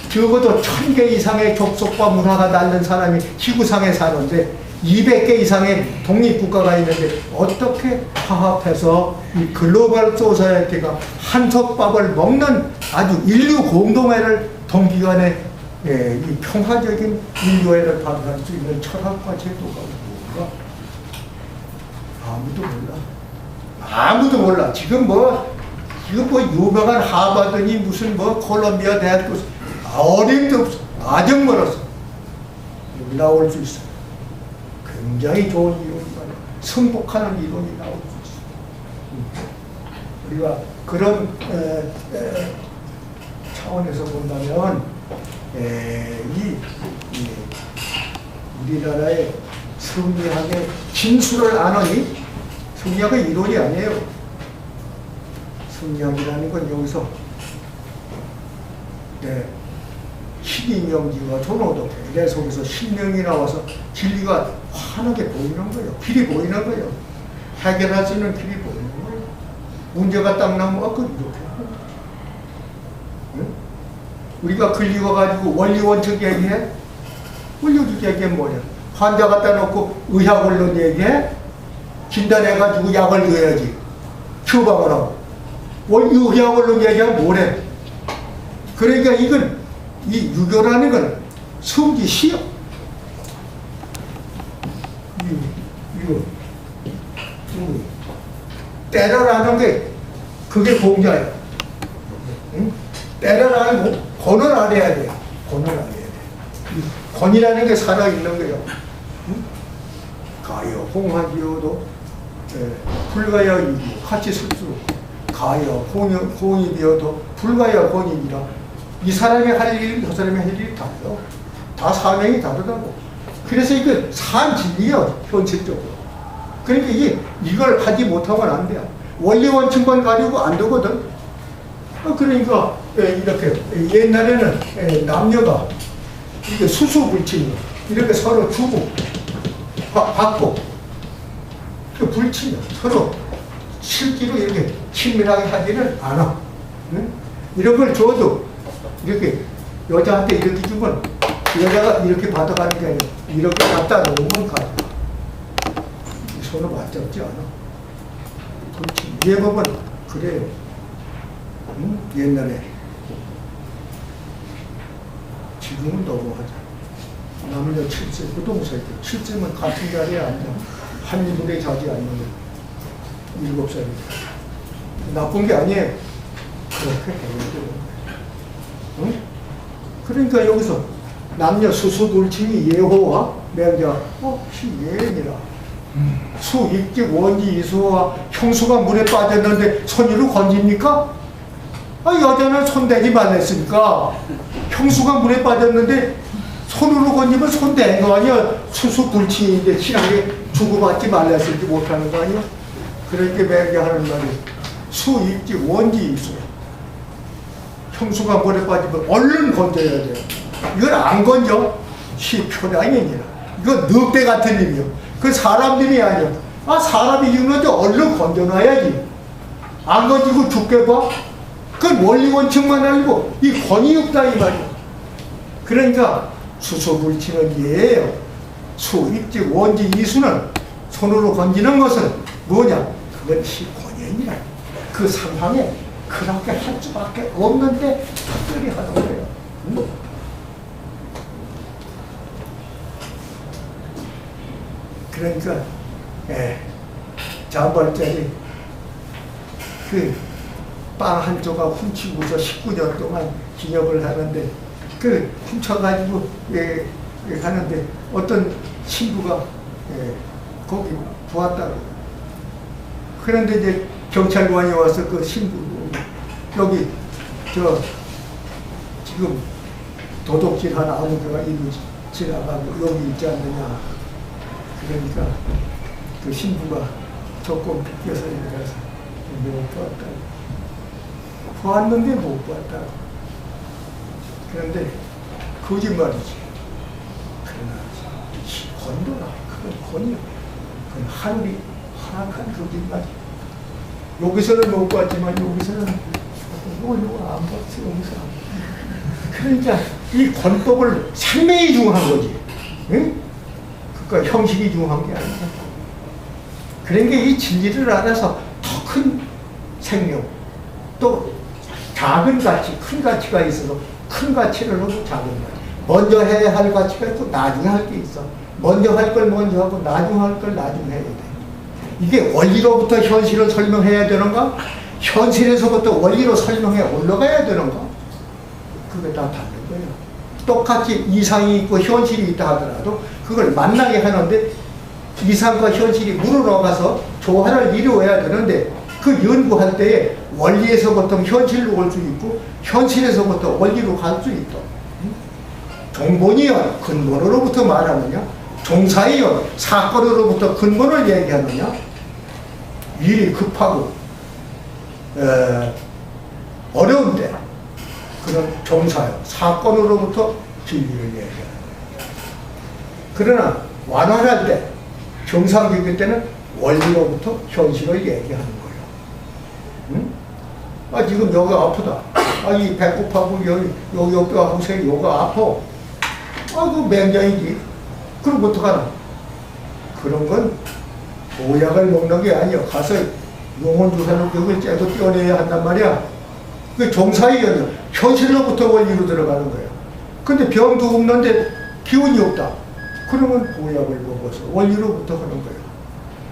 적어도 1000개 이상의 족속과 문화가 닳는 사람이 지구상에 사는데 200개 이상의 독립국가가 있는데 어떻게 화합해서 이 글로벌 소사이어티가 한솥밥을 먹는 아주 인류 공동회를 동기간에 이 평화적인 인류애를 발휘할 수 있는 철학과 제도가 뭔가 아무도 몰라. 아무도 몰라. 지금 뭐 유명한 하버드니 무슨 뭐 콜롬비아 대학교 어림도 없어. 아직 멀었어. 여기 나올 수 있어. 굉장히 좋은 이론이다. 승복하는 이론이 나올 수 있어. 우리가 그런 차원에서 본다면 우리나라의 성리학의 진수를 아느니 성리학의 이론이 아니에요. 성리학이라는 건 여기서 신이명지가 존어독해. 내 속에서 신명이 나와서 진리가 환하게 보이는 거예요. 길이 보이는 거예요. 해결할 수 있는 길이 보이는 거예요. 문제가 딱 나면 이렇게 응? 우리가 걸리고가지고 원리원칙 얘기해? 원리원칙 얘기는 뭐냐? 환자 갖다 놓고 의학원론 얘기해? 진단해가지고 약을 줘야지. 처방을 하고. 의학원론 얘기하면 뭐래? 그러니까 이건 이 유교라는 건 성지시요. 때려라는 게 그게 공자예요. 응? 때려라는 권을 알아야 돼. 권을 알아야 돼. 권이라는 게 살아있는 거예요. 응? 가여 홍하기여도 불가여 이기 같이 쓸수 가여 공입이어도 불가여 권입이라. 이 사람이 할 일, 저 사람이 할 일이 달라요. 다 사명이 다르다고. 그래서 이거 산진리요, 현실적으로. 그러니까 이걸 하지 못하면 안 돼요. 원리원칙만 가지고 안 되거든. 그러니까 이렇게 옛날에는 남녀가 이게 수수불친이요. 이렇게 서로 주고 받고 불친이요. 서로 실제로 이렇게 친밀하게 하지는 않아. 응? 이런 걸 줘도 이렇게 여자한테 이렇게 주면 여자가 이렇게 받아가는 게 아니라 이렇게 갖다 놓으면 가요. 손을 맞잡지 않아. 그렇지. 예법은 그래요. 응? 옛날에. 지금은 너무하죠. 남녀 7세, 부동산이죠. 7세면 같은 자리에 앉아. 한 이불에 자지 않는 거. 7살이죠. 나쁜 게 아니에요. 그렇게 해야 돼요. 응? 그러니까 여기서 남녀 수수불친이 예호와 맹자 예니라. 수, 입기, 원지, 이수와 형수가 물에 빠졌는데 손으로 건집니까? 여자는 손대지 말랬으니까. 형수가 물에 빠졌는데 손으로 건지면 손댄 거 아니야? 수수불친인데 친하게 주고받지 말랬을지 못하는 거 아니야? 그렇게 맹자하는 말이 수, 입기, 원지, 이수. 형수가 물에 빠지면 얼른 건져야 돼요. 이걸 안 건져? 시표량이니라. 이건 늑대 같은 힘이요. 그 사람 힘이 아니야. 사람이 죽는데 얼른 건져놔야지. 안 건지고 죽게 봐? 그건 원리원칙만 알고 이 권위 없다 이 말이야. 그러니까 수소불치는 예예요. 수, 입지, 원지, 이수는 손으로 건지는 것은 뭐냐? 그건 시권이니라. 그 상황에 그렇게 할 수밖에 없는데 특별히 하는 거예요. 응? 그러니까 자벌자리 그 빵 한 조각 훔치고서 19년 동안 기념을 하는데 그 훔쳐가지고 하는데 어떤 신부가 거기 보았다고. 그런데 이제 경찰관이 와서 그 신부 여기 지금 도둑질한 아무개가 이루 지나가고 여기 있지 않느냐. 그러니까 그 신부가 조금 비껴서 내려가서 못 보았다고. 보았는데 못 보았다고. 그런데 거짓말이지. 그러나 권도라. 그건 권이야. 그건 하늘이 허락한 거짓말이. 여기서는 못 봤지만 여기서는 요거 안 봤어. 여기서 안 봤어. 그러니까 이 권법을 생명이 중요한 거지. 응? 그러니까 형식이 중요한 게 아니야. 그러니까 이 진리를 알아서 더 큰 생명, 또 작은 가치, 큰 가치가 있어서 큰 가치를 하고 작은 가치. 먼저 해야 할 가치가 있고 나중에 할 게 있어. 먼저 할 걸 먼저 하고 나중에 할 걸 나중에 해야 돼. 이게 원리로부터 현실을 설명해야 되는가? 현실에서부터 원리로 설명해 올라가야 되는가? 그게 다 다른 거예요. 똑같이 이상이 있고 현실이 있다 하더라도 그걸 만나게 하는데 이상과 현실이 물어나가서 조화를 이루어야 되는데 그 연구할 때에 원리에서부터 현실로 올 수 있고 현실에서부터 원리로 갈 수 있다. 종본이여 근본으로부터 말하느냐? 종사이여 사건으로부터 근본을 얘기하느냐? 일이 급하고 어려운데 그런 종사요 사건으로부터 진리를 얘기하는 거예요. 그러나 완화할 때 정상적일 때는 원리로부터 현실을 얘기하는 거예요. 응? 아 지금 여기가 아프다. 아 이 배꼽하고 여기 뼈하고 여기가 아파. 아 그 맹장이지. 그럼 어떡하나? 그런 건 보약을 먹는 게 아니야. 가서 용원주사로 그걸 째고 떼어내야 한단 말이야. 그 종사의 현실로부터 원리로 들어가는 거야. 근데 병도 없는데 기운이 없다. 그러면 보약을 먹어서 원리로부터 하는 거야.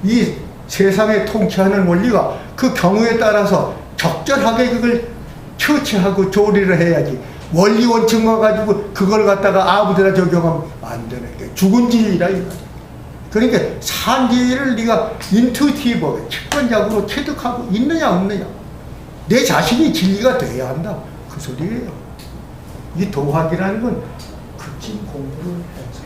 이 세상에 통치하는 원리가 그 경우에 따라서 적절하게 그걸 처치하고 조리를 해야지. 원리 원칙만 가지고 그걸 갖다가 아무데나 적용하면 안 되는 게 죽은 진리라 이거야. 그러니까 산지를 네가 인투이티브하게 직관적으로 체득하고 있느냐 없느냐. 내 자신이 진리가 돼야 한다. 그 소리예요. 이 도학이라는 건 극진 공부를 해서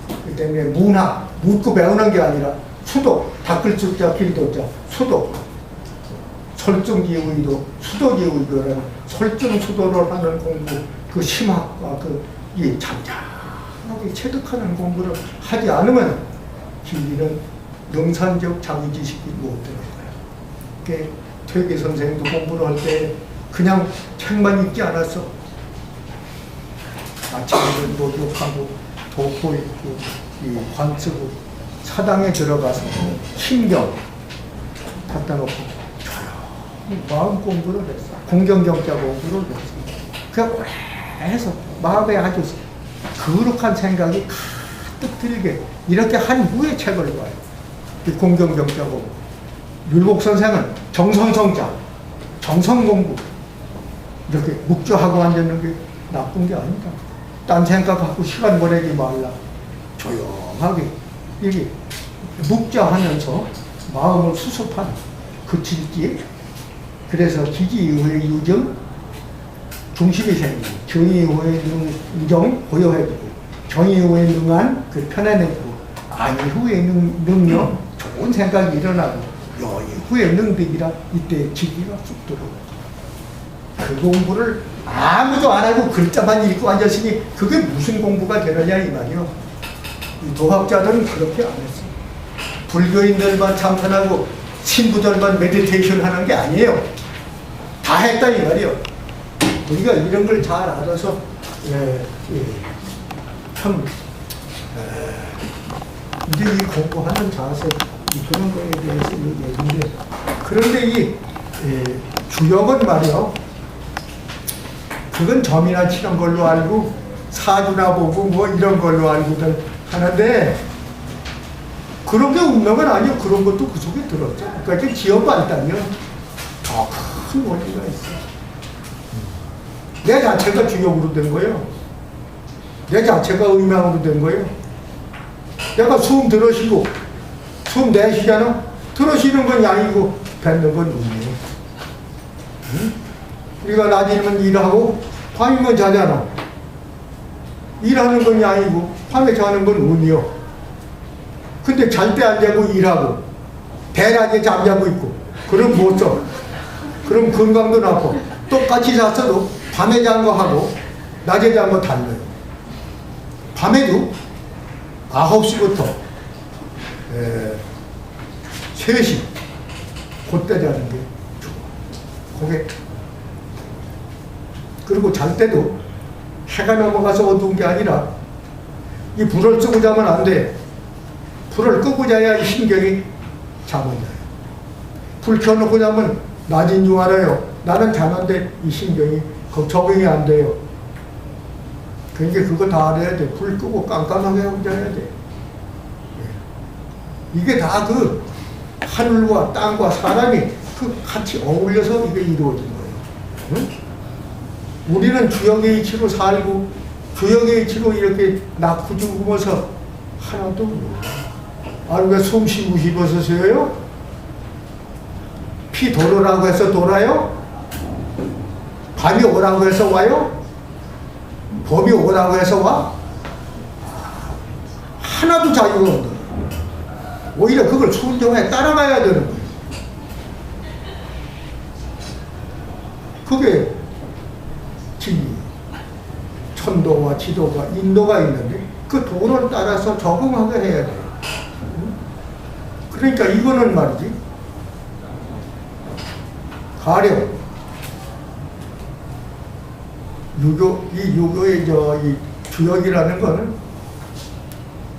그렇기 때문에 문학, 묻고 배우는 게 아니라 수도, 닦을 숫자, 길도자, 수도, 설정기의도, 수도기의도라는 설정수도를 하는 공부, 그 심학과 이 잠잠하게 체득하는 공부를 하지 않으면 진리는 영산적 자기지식이 못 되는 거야. 퇴계 선생도 공부를 할 때 그냥 책만 읽지 않았어. 아침에 노력하고 독고 읽고 이 관 쓰고 사당에 들어가서 신경 갖다 놓고 조용히 마음 공부를 했어. 공경경자 공부를 했어. 그냥 오래 해서 마음에 아주 거룩한 생각이 가득 들게 이렇게 한 후에 책을 봐요. 이 공경경자 공부. 율곡 선생은 정성성자, 정성공부 이렇게 묵조하고 앉는 게 나쁜 게 아니다. 딴 생각하고 시간 보내지 말라. 조용하게 이게 묵조하면서 마음을 수습한 그칠지. 그래서 기지 이후의 유정, 중심이 생기고 정의 이후의 유정 고요해지고 정의 이후에 능한 그 편안해지고 안 이후의 능력 좋은 생각이 일어나고 요 이후에 능력이라 이때 지기가 쑥 들어오고 그 공부를 아무도 안 하고 글자만 읽고 앉았으니 그게 무슨 공부가 되느냐 이 말이요. 이 도학자들은 그렇게 안 했어. 불교인들만 참선하고 신부들만 메디테이션 하는 게 아니에요. 다 했다 이 말이요. 우리가 이런 걸 잘 알아서 참 이제 이 공부하는 자세 그런 거에 대해서 얘기인데 그런데 이 주역은 말이요. 그건 점이나 치는 걸로 알고 사주나 보고 뭐 이런 걸로 알고들 하는데 그런 게 없는 건 아니에요. 그런 것도 그 속에 들었죠. 그러니까 지역 발달이요. 더 큰 원리가 있어. 내 자체가 주역으로 된 거예요. 내 자체가 음양으로 된 거예요. 내가 숨 들어쉬고 숨 내쉬잖아. 들어쉬는 건 양이고 뱉는 건 운이에요. 응? 우리가 낮이면 일하고 밤이면 자잖아. 일하는 건 양이고 밤에 자는 건 운이요. 근데 잘 때 안 자고 일하고 대낮에 잠자고 있고 그럼 못 써. 그럼 건강도 나빠. 똑같이 잤어도 밤에 잔 거 하고 낮에 잔 거 달라요. 밤에도 9시부터 3시 그때 자는 게 좋아. 그게 그리고 잘 때도 해가 넘어가서 어두운 게 아니라 이 불을 끄고 자면 안 돼. 불을 끄고 자야 이 신경이 잠을 자요. 불 켜놓고 자면 낮인 줄 알아요. 나는 자는데 이 신경이 적응이 안 돼요. 그러니까 그거 다 알아야 돼. 불 끄고 깜깜하게 하고 자야 돼. 이게 다 그 하늘과 땅과 사람이 그 같이 어울려서 이게 이루어진 거예요. 응? 우리는 주역의 이치로 살고 주역의 이치로 이렇게 낳고 죽으면서 하나도 몰라요. 아니 왜 숨 쉬고 싶어서 쉬어요? 피 돌으라고 해서 돌아요? 밤이 오라고 해서 와요? 봄이 오라고 해서 와? 하나도 자유가 없는 거예요. 오히려 그걸 순종해 따라가야 되는 거예요. 그게 진리. 천도와 지도가 인도가 있는데 그 도를 따라서 적응하게 해야 돼요. 그러니까 이거는 말이지. 가령 유교의 이 주역이라는 거는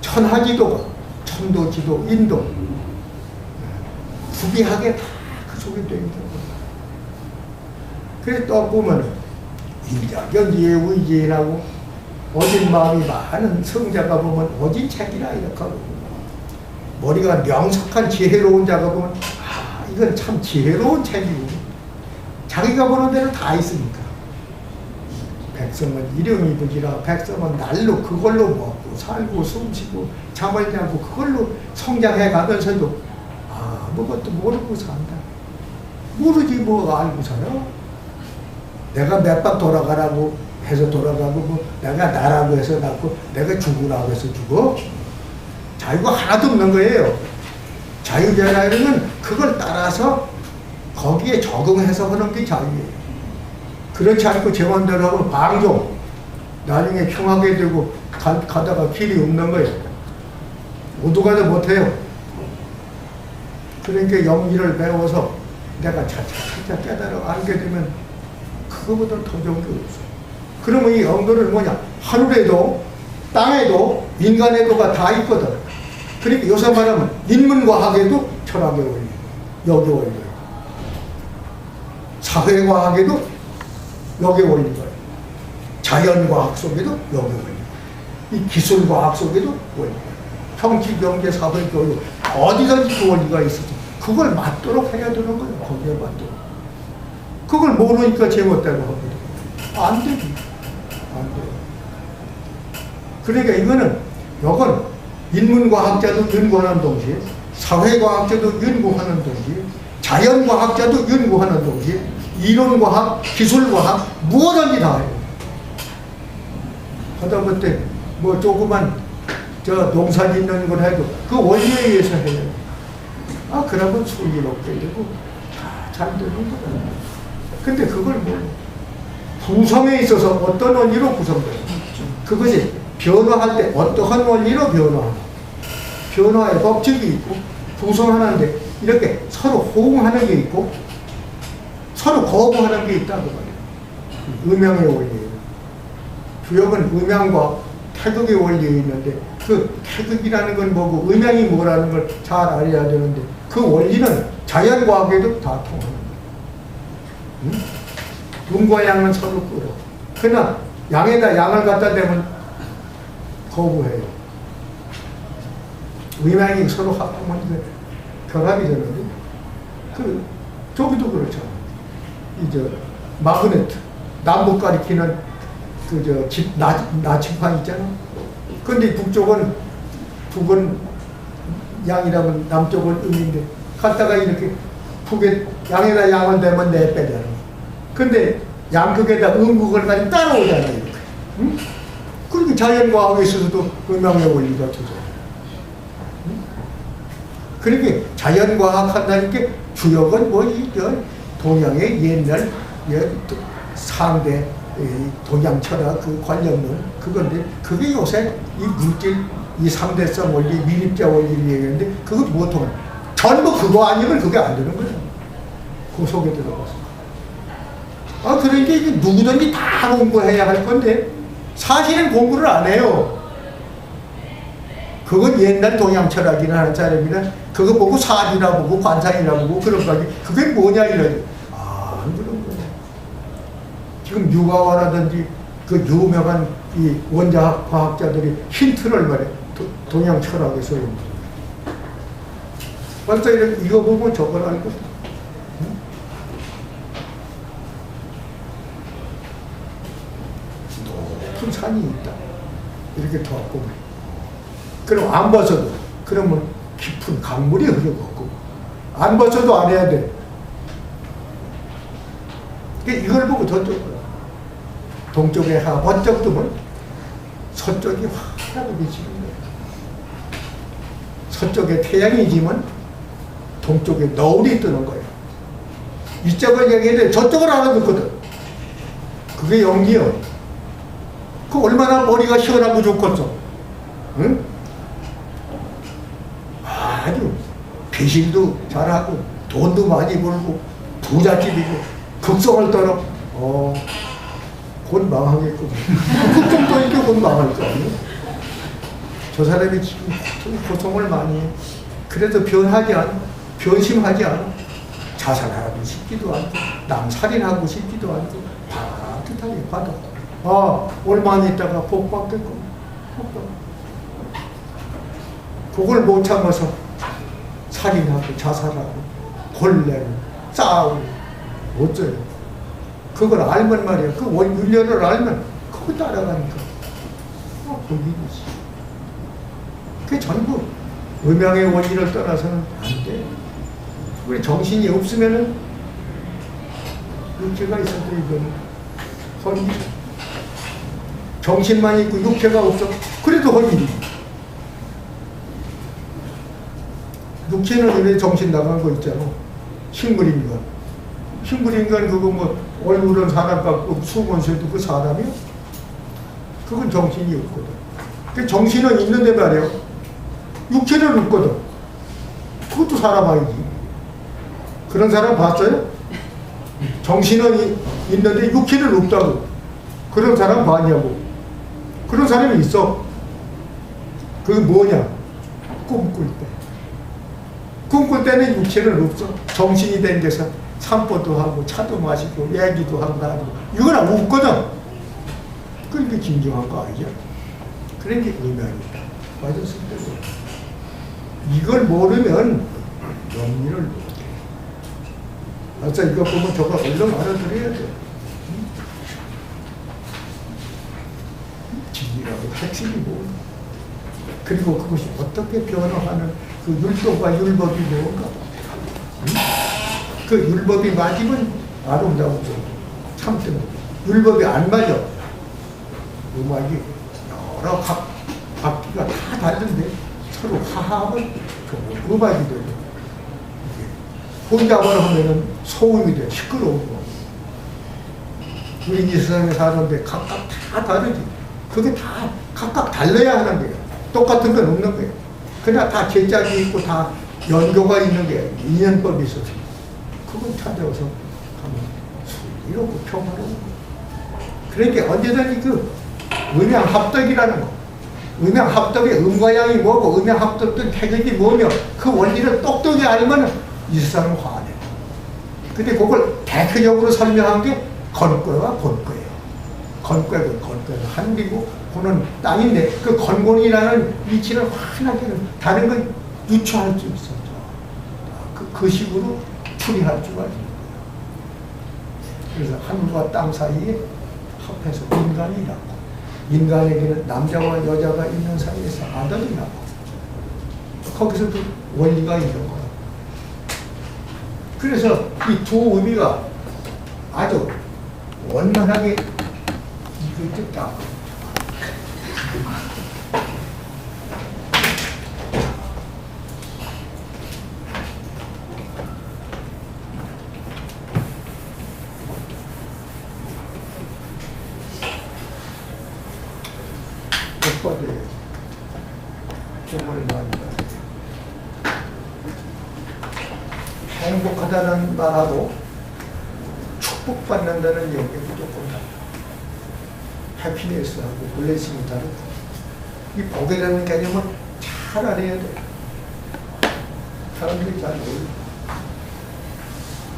천하지도가 천도지도 인도 구비하게 다 그 속에 되어 있는 거예요. 그래서 또 보면 인자견지에 의지라고 어진 마음이 많은 성자가 보면 어진 책이라 이렇게 하고 머리가 명석한 지혜로운 자가 보면 아 이건 참 지혜로운 책이고 자기가 보는 데는 다 있으니까 백성은 일용이 부지라 백성은 날로 그걸로 먹고 살고 숨쉬고 잠을 자고 그걸로 성장해 가면서도 아무것도 모르고 산다. 모르지 뭐 알고 살아. 내가 몇 번 돌아가라고 해서 돌아가고 뭐 내가 나라고 해서 낳고 내가 죽으라고 해서 죽어. 자유가 하나도 없는 거예요. 자유자라는 그걸 따라서 거기에 적응해서 하는 게 자유예요. 그렇지 않고 제 맘대로 하고 방종 나중에 흉하게 되고 가다가 길이 없는 거예요. 오도가도 못해요. 그러니까 영리를 배워서 내가 차차 깨달아 알게 되면 그거보다 더 좋은 게 없어. 그러면 이 영도를 뭐냐? 하늘에도 땅에도 인간에도가 다 있거든. 그러니까 요새 말하면 인문과학에도 철학의 원리, 여기 원리, 사회과학에도 여기 원리가, 자연과학 속에도 여기 원리, 이 기술과학 속에도 원리, 정치, 경제, 사회, 교육 어디든지 그 원리가 있어서 그걸 맞도록 해야 되는 거예요. 거기에 맞도록. 그걸 모르니까 제멋대로 하거든. 안 되지. 안 돼. 그러니까 이거는 요건 인문과학자도 연구하는 동시에 사회과학자도 연구하는 동시에 자연과학자도 연구하는 동시에 이론과학, 기술과학 무엇든지 다 해요. 하다못해 뭐 조그만 농사 짓는 걸 해도 그 원리에 의해서 해요. 그러면 순리롭게 되고 다 잘 되는 거예요. 근데 그걸 뭐 구성에 있어서 어떤 원리로 구성돼요. 그것이 변화할 때 어떠한 원리로 변화하나. 변화의 법칙이 있고 구성하는데 이렇게 서로 호응하는 게 있고 서로 거부하는 게 있다고 말이에요. 음양의 원리예요. 주역은 음양과 태극의 원리에 있는데 그 태극이라는 건 뭐고 음양이 뭐라는 걸 잘 알아야 되는데 그 원리는 자연과학에도 다 통하는 거예요. 응? 음과 양은 서로 끌어. 그러나 양에다 양을 갖다 대면 거부해요. 음양이 서로 합하면 결합이 되는데 저기도 그렇잖아. 마그네트 남북 가리키는 나침판 있잖아. 근데 북쪽은 북은 양이라면 남쪽은 음인데 갔다가 이렇게 북에 양에다 양은 되면 내 빼잖아. 근데 양극에다 음극을 가지고 따라오잖아 이렇게. 응? 그리고 자연과학에 있어서도 음양의 원리가 되죠. 응? 그러니까 자연과학 한다는 게 주역은 뭐 이 동양의 옛날 상대 동양 철학 그 관련론 그건데 그게 요새 이 물질 이 상대성 원리 밀입자 원리를 얘기하는데 그거 보통 전부 그거 아니면 그게 안 되는 거예요. 그 속에 들어가서. 그러니까 이게 누구든지 다 공부해야 할 건데 사실은 공부를 안 해요. 그건 옛날 동양 철학이나 하는 사람이나 그거 보고 사주나 보고 관상이나 보고 그런 거 아니 그게 뭐냐 이러지. 안 그런 거예요. 지금 유가와라든지 그 유명한 이 원자학 과학자들이 힌트를 말해. 동양 철학에서 벌써 이거 보면 저걸 알고 높은 산이 있다 이렇게 더 보면 그럼 안 벗어도 그러면 깊은 강물이 흐르고 안 벗어도 안 해야 돼. 이걸 보고 저쪽 동쪽에 하 번쩍 뜨면 서쪽이 환하게 비치는 거예요. 서쪽에 태양이 지면 동쪽에 너울이 뜨는 거예요. 이쪽을 얘기해도 저쪽을 알아듣거든. 그게 연기요. 그 얼마나 머리가 시원하고 좋겠어. 응? 아주 배신도 잘하고 돈도 많이 벌고 부잣집이고 극성을 떨어. 곧 망하겠구만. 극성도 이렇게 곧 망할 거 아니에요? 저 사람이 지금 고통을 많이 해. 그래도 변심하지 않아. 자살하고 싶지도 않고, 남 살인하고 싶지도 않고, 따뜻하게 받아. 얼마 있다가 복 받겠고. 그걸 못 참아서 살인하고, 자살하고, 골래고, 싸우고, 어쩌요? 그걸 알면 말이야. 그 윤리를 알면, 그거 따라가니까. 거기지. 그게 전부 음양의 원리를 떠나서는 안 돼. 우리 정신이 없으면은 육체가 있어도 이거는 허리. 정신만 있고 육체가 없어. 그래도 허리. 육체는 이래 정신 나간 거 있잖아. 식물인간. 식물인간 그거 뭐 얼굴은 사람 같고 숨은 쉬어도 그 사람이야? 그건 정신이 없거든. 그 정신은 있는데 말이야. 육체는 없거든. 그것도 사람 아니지. 그런 사람 봤어요? 정신은 있는데 육체는 없다고. 그런 사람 봤냐고. 그런 사람이 있어. 그게 뭐냐? 꿈꿀 때. 꿈꿀 때는 육체는 없어. 정신이 된 데서 산보도 하고 차도 마시고 얘기도 하고 나도 이건 없거든. 그러니까 진정한 거 아니죠? 그러니까 의미합니다. 맞았을 때도 이걸 모르면 영리를 못해. 그래서 이거 보면 저거 얼른 알아들어야 돼. 진리라고 핵심이 뭐야? 그리고 그것이 어떻게 변화하는 그 율도가 율법이 뭔가? 그 율법이 맞으면 아름다우고 참되고 율법이 안 맞아. 음악이 여러 악기가 다 다른데 서로 화합은 음악이 되고 혼자만 하면은 소음이 돼. 시끄러워. 우리 이 세상에 사는데 각각 다 다르지. 그게 다 각각 달라야 하는 거예요. 똑같은 건 없는 거예요. 그냥 다 제짝이 있고 다 연교가 있는 게 인연법이 있어서 그걸 찾아와서 하면 이렇고 평화로운 거. 그러니까 언제든지 그 음양합덕이라는 거. 음양합덕의 음과 양이 뭐고 음양합덕의 태극이 뭐며 그 원리를 똑똑히 알면 이 세상은 화내. 근데 그걸 대표적으로 설명한 게 건과와 본과예요. 건과고 건과는 하늘이고 고는 땅인데 그 건곤이라는 위치를 환하게 다른 건 유추할 수 있었죠. 그 식으로 풀이할 수가 있는 거예요. 그래서 하늘과 땅 사이에 합해서 인간이 낳고 인간에게는 남자와 여자가 있는 사이에서 아들이 낳고 거기서도 원리가 있는 거야. 그래서 이 두 의미가 아주 원만하게 이끌었다. 복받아요. 정말 많이 받아요. 행복하다는 말하고 축복받는다는 얘기가 조금 달라. 해피니스하고 블레싱이 다르고, 이 복이라는 개념은 잘 알아야 돼. 사람들이 잘 모르고.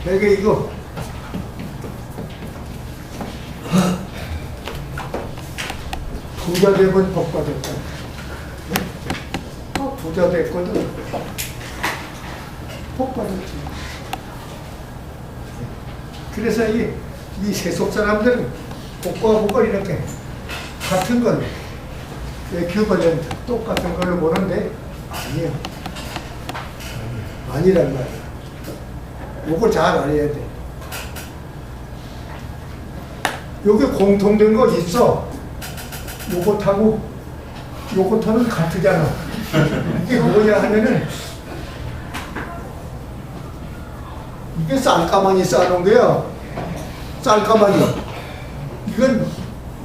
되게 이거 부자 되면 복 받았다. 부자 됐거든. 복 받았지. 그래서 이 세속 사람들은 복과 복을 이렇게 같은 걸, 에퀴벌런트, 똑같은 걸로 보는데 아니에요. 아니란 말이야. 요걸 잘 알아야 돼. 여기 공통된 거 있어. 요것하고 요것하고는 같으잖아. 이게 뭐냐 하면은 이게 쌀가마니 쌓아놓은 거야. 쌀가마니. 이건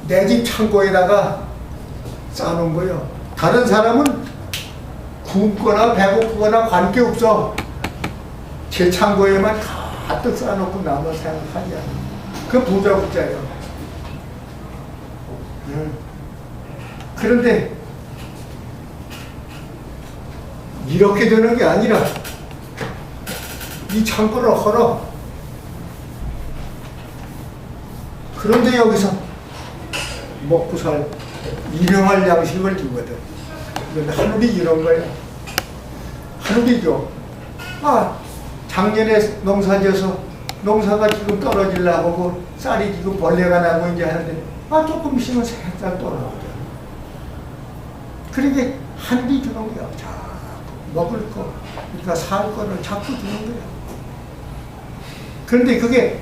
내 집 창고에다가 쌓아놓은 거예요. 다른 사람은 굶거나 배고프거나 관계없어. 제 창고에만 가득 쌓아놓고 남아 생각하지 않아. 그 부자예요. 그런데 이렇게 되는 게 아니라 이 창고를 헐어. 그런데 여기서 먹고 살 일용할 양식을 주거든. 그런데 하늘이 이런 거야. 하늘이 줘. 작년에 농사 지어서 농사가 지금 떨어지려고 하고 쌀이 지금 벌레가 나고 이제 하는데 조금 있으면 살짝 떨어지거든. 그러니까 하늘이 주는 거야. 자꾸 먹을 거, 그러니까 살 거를 자꾸 주는 거야. 그런데 그게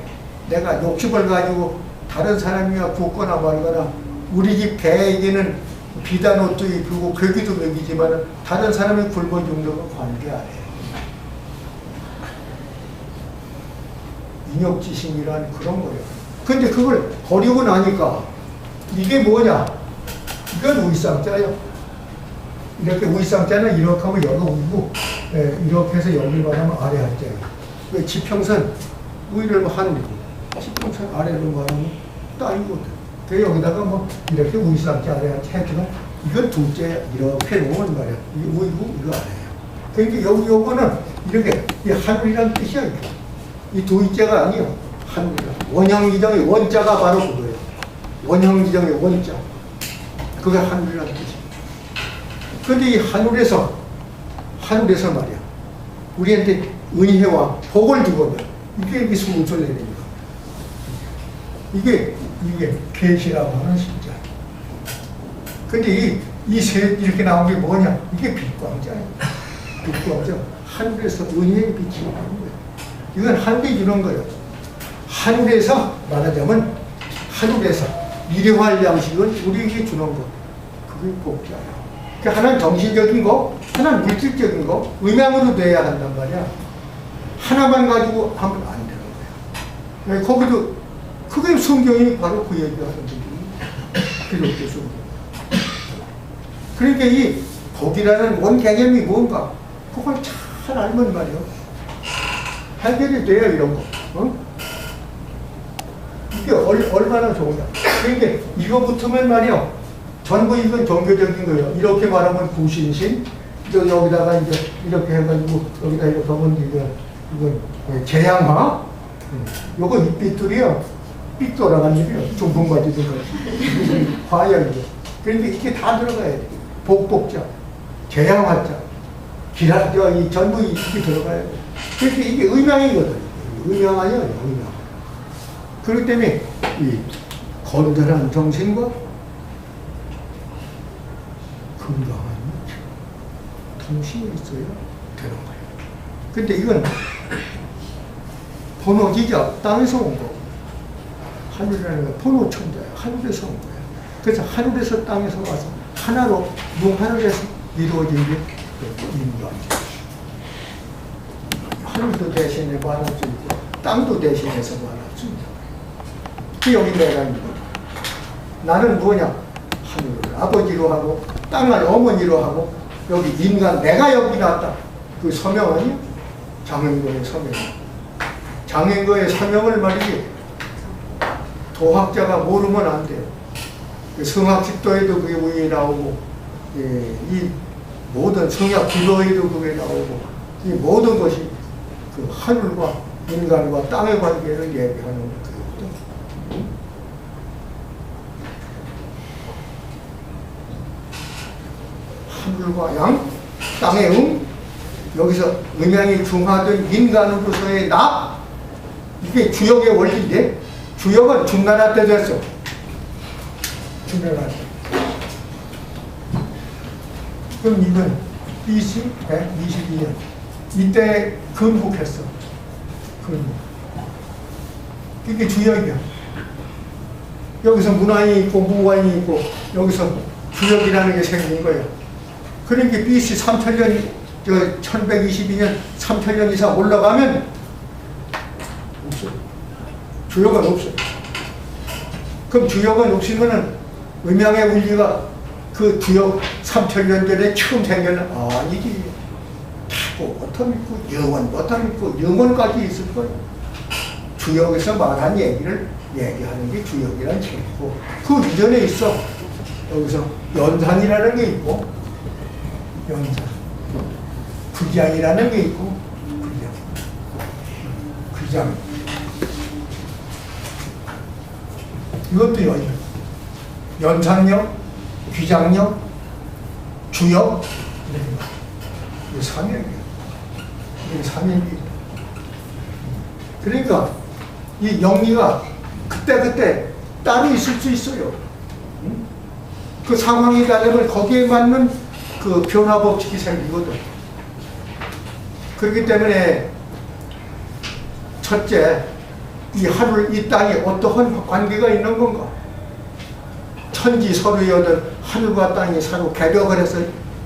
내가 욕심을 가지고 다른 사람이가 굽거나 말거나, 우리 집 개에게는 비단 옷도 입히고 괴기도 먹이지만 다른 사람이 굶어 죽는 건 관계 안 해. 인욕지심이라는 그런 거예요. 근데 그걸 버리고 나니까 이게 뭐냐? 이건 우이상자예요. 이렇게 우이상자는 이렇게 하면 여기 우고, 이렇게 해서 여기 말하면 아래 한자예요. 왜 지평선 위를 하늘이고 지평선 아래로 말하면 땅이거든. 그 여기다가 뭐 이렇게 우이상자 아래 한자 해주면 이건 둘째 이렇게 놓으면 말이야. 이 우이고 이거 아래예요. 그러니까 여기 요거는 이렇게 이 하늘이라는 뜻이야. 이 두이자가 아니에요. 하늘이라. 원형기정의 원자가 바로 그거예요. 원형기정의 원자. 그게 하늘이라는 뜻이에요. 근데 이 하늘에서 말이야. 우리한테 은혜와 복을 주거든. 이게 무엇을 내는 거야. 이게 계시라고 하는 진짜. 근데 이렇게 나온 게 뭐냐? 이게 빛광자예요. 빛광자. 하늘에서 은혜의 빛이 나오는 거예요. 이건 하늘이 주는 거예요. 하늘에서 말하자면 하늘에서 일용할 양식은 우리에게 주는 거. 그게 복자예요. 하나는 정신적인 거, 하나는 물질적인 거, 음양으로 돼야 한단 말이야. 하나만 가지고 하면 안 되는 거야. 거기도 그게 성경이 바로 그 얘기하는 거지. 기독교 성경. 그러니까 이 복이라는 원 개념이 뭔가 그걸 잘 알면 말이야. 해결이 돼요, 이런 거. 이게 얼마나 좋으냐. 그러니까 이거 붙으면 말이야. 전부 이건 종교적인 거예요. 이렇게 말하면 구신신, 여기다가 이제 이렇게 해가지고 여기다 이렇게 하면 이건 재양화. 요거 잎빛들이요. 삑 돌아가는 일이요. 중풍바지 들어가요. 화열이요. 그런데 이게 다 들어가야 돼. 복복자, 재양화자, 기라자, 이 전부 이게 들어가야 돼. 그러니까 이게 음양이거든. 음양 아니야, 음양. 그렇기 때문에 이 건전한 정신과 건강한 동시에 있어야 되는 거예요. 근데 이건 번호기가 땅에서 온 거고, 하늘이라는 건 번호 천자예요. 하늘에서 온 거예요. 그래서 하늘에서 땅에서 와서 하나로 무하늘에서 이루어진 게 인간이에요. 하늘도 대신에 말할 수 있고 땅도 대신해서 말할 수 있는 거예요. 그 여기 내가 있는 거예요. 나는 뭐냐? 하늘을 아버지로 하고 땅을 어머니로 하고 여기 인간 내가 여기 났다. 그 서명 아니야? 장인거의 서명. 장인거의 서명을 말이지 도학자가 모르면 안 돼요. 성학집도에도 그게 위에 나오고, 예, 이 모든 성약 기도에도 그게 나오고, 이 모든 것이 그 하늘과 인간과 땅의 관계를 얘기하는 거거든. 하늘과 양, 땅의 여기서 음양이 중하던 인간으로서의 나, 이게 주역의 원리인데, 주역은 중나라 때 됐어. 중나라 때. 그럼 이건 BC 122년. 이때 건국했어. 건국. 이게 주역이야. 여기서 문안이 있고 무관이 있고 여기서 주역이라는 게 생긴 거예요. 그러니까 BC 3000년, 1122년 3000년 이상 올라가면 없어. 주역은 없어. 그럼 주역은 없으면은 음양의 원리가 그 주역 3000년 전에 처음 생겼는 아니지. 타고부터 믿고 영원부터 믿고 영원까지 있을 거예요. 주역에서 말한 얘기를 얘기하는 게 주역이란 책이고 그 이전에 있어. 여기서 연산이라는 게 있고 연산, 규장이라는 게 있고 규장. 이것도 연산력, 규장력, 주역, 이게 삼역이야. 이게 삼역이. 그러니까 이 영리가 그때그때 따로 있을 수 있어요. 그 상황이 다르면 거기에 맞는 그 변화 법칙이 생기거든. 그렇기 때문에 첫째, 이 하늘, 이 땅에 어떠한 관계가 있는 건가? 천지 서로여든 하늘과 땅이 서로 개벽을 해서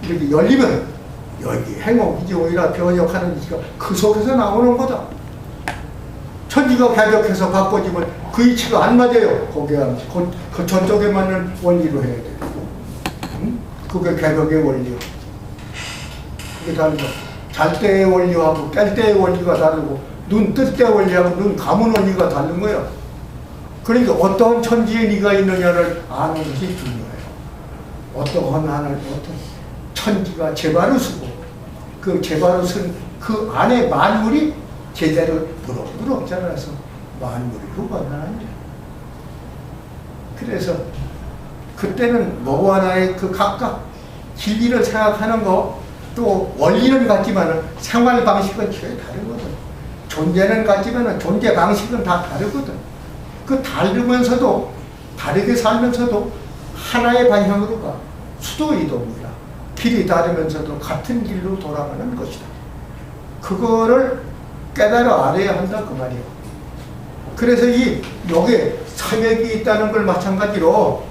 이렇게 열리면 여기 행옥이지오이라 변혁하는 이치가 그 속에서 나오는 거다. 천지가 개벽해서 바꿔지면 그 이치가 안 맞아요. 거기에 그 저쪽에 맞는 원리로 해야 돼. 응? 그게 개벽의 원리요. 그게 다른 거. 잘 때의 원리하고 깰 때의 원리가 다르고 눈 뜰 때 원리하고 눈 감은 원리가 다른 거예요. 그러니까 어떤 천지에 네가 있느냐를 아는 것이 중요해요. 어떠한 하늘, 어떤 천지가 제바로 쓰고 그 제바로 쓴 그 안에 만물이 제대로 무럭무럭 자라서 만물이 후반하는 거예요. 그래서 그때는 뭐 하나의 그 각각 진리를 생각하는 거 또 원리는 같지만 생활 방식은 전혀 다르거든. 존재는 같지만 존재 방식은 다 다르거든. 그 다르면서도 다르게 살면서도 하나의 방향으로 가. 수도이동이야. 길이 다르면서도 같은 길로 돌아가는 것이다. 그거를 깨달아 알아야 한다 그 말이야. 그래서 여기에 삼역이 있다는 걸 마찬가지로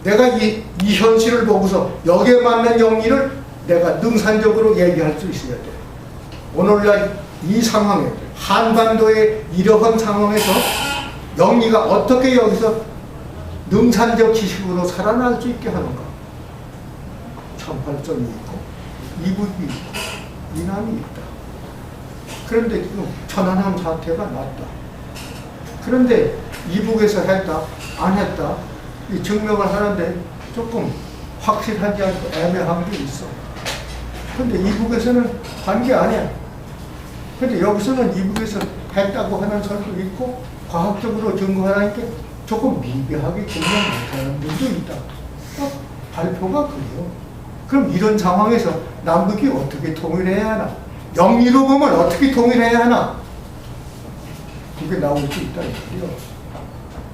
내가 이 현실을 보고서 여기에 맞는 영리를 내가 능산적으로 얘기할 수 있어야 돼. 오늘날 이 상황에 한반도의 이러한 상황에서 영리가 어떻게 여기서 능산적 지식으로 살아날 수 있게 하는가. 참팔점이 있고 이북이 있고 이남이 있다. 그런데 지금 천안함 사태가 났다. 그런데 이북에서 했다 안 했다 이 증명을 하는데 조금 확실하지 않고 애매한 게 있어. 근데 이북에서는 한 게 아니야. 근데 여기서는 이북에서 했다고 하는 설도 있고 과학적으로 증거하는 게 조금 미비하게 증명 못하는 분도 있다. 발표가 그래요. 그럼 이런 상황에서 남북이 어떻게 통일해야 하나? 영리로 보면 어떻게 통일해야 하나? 그게 나올 수 있다 이거요.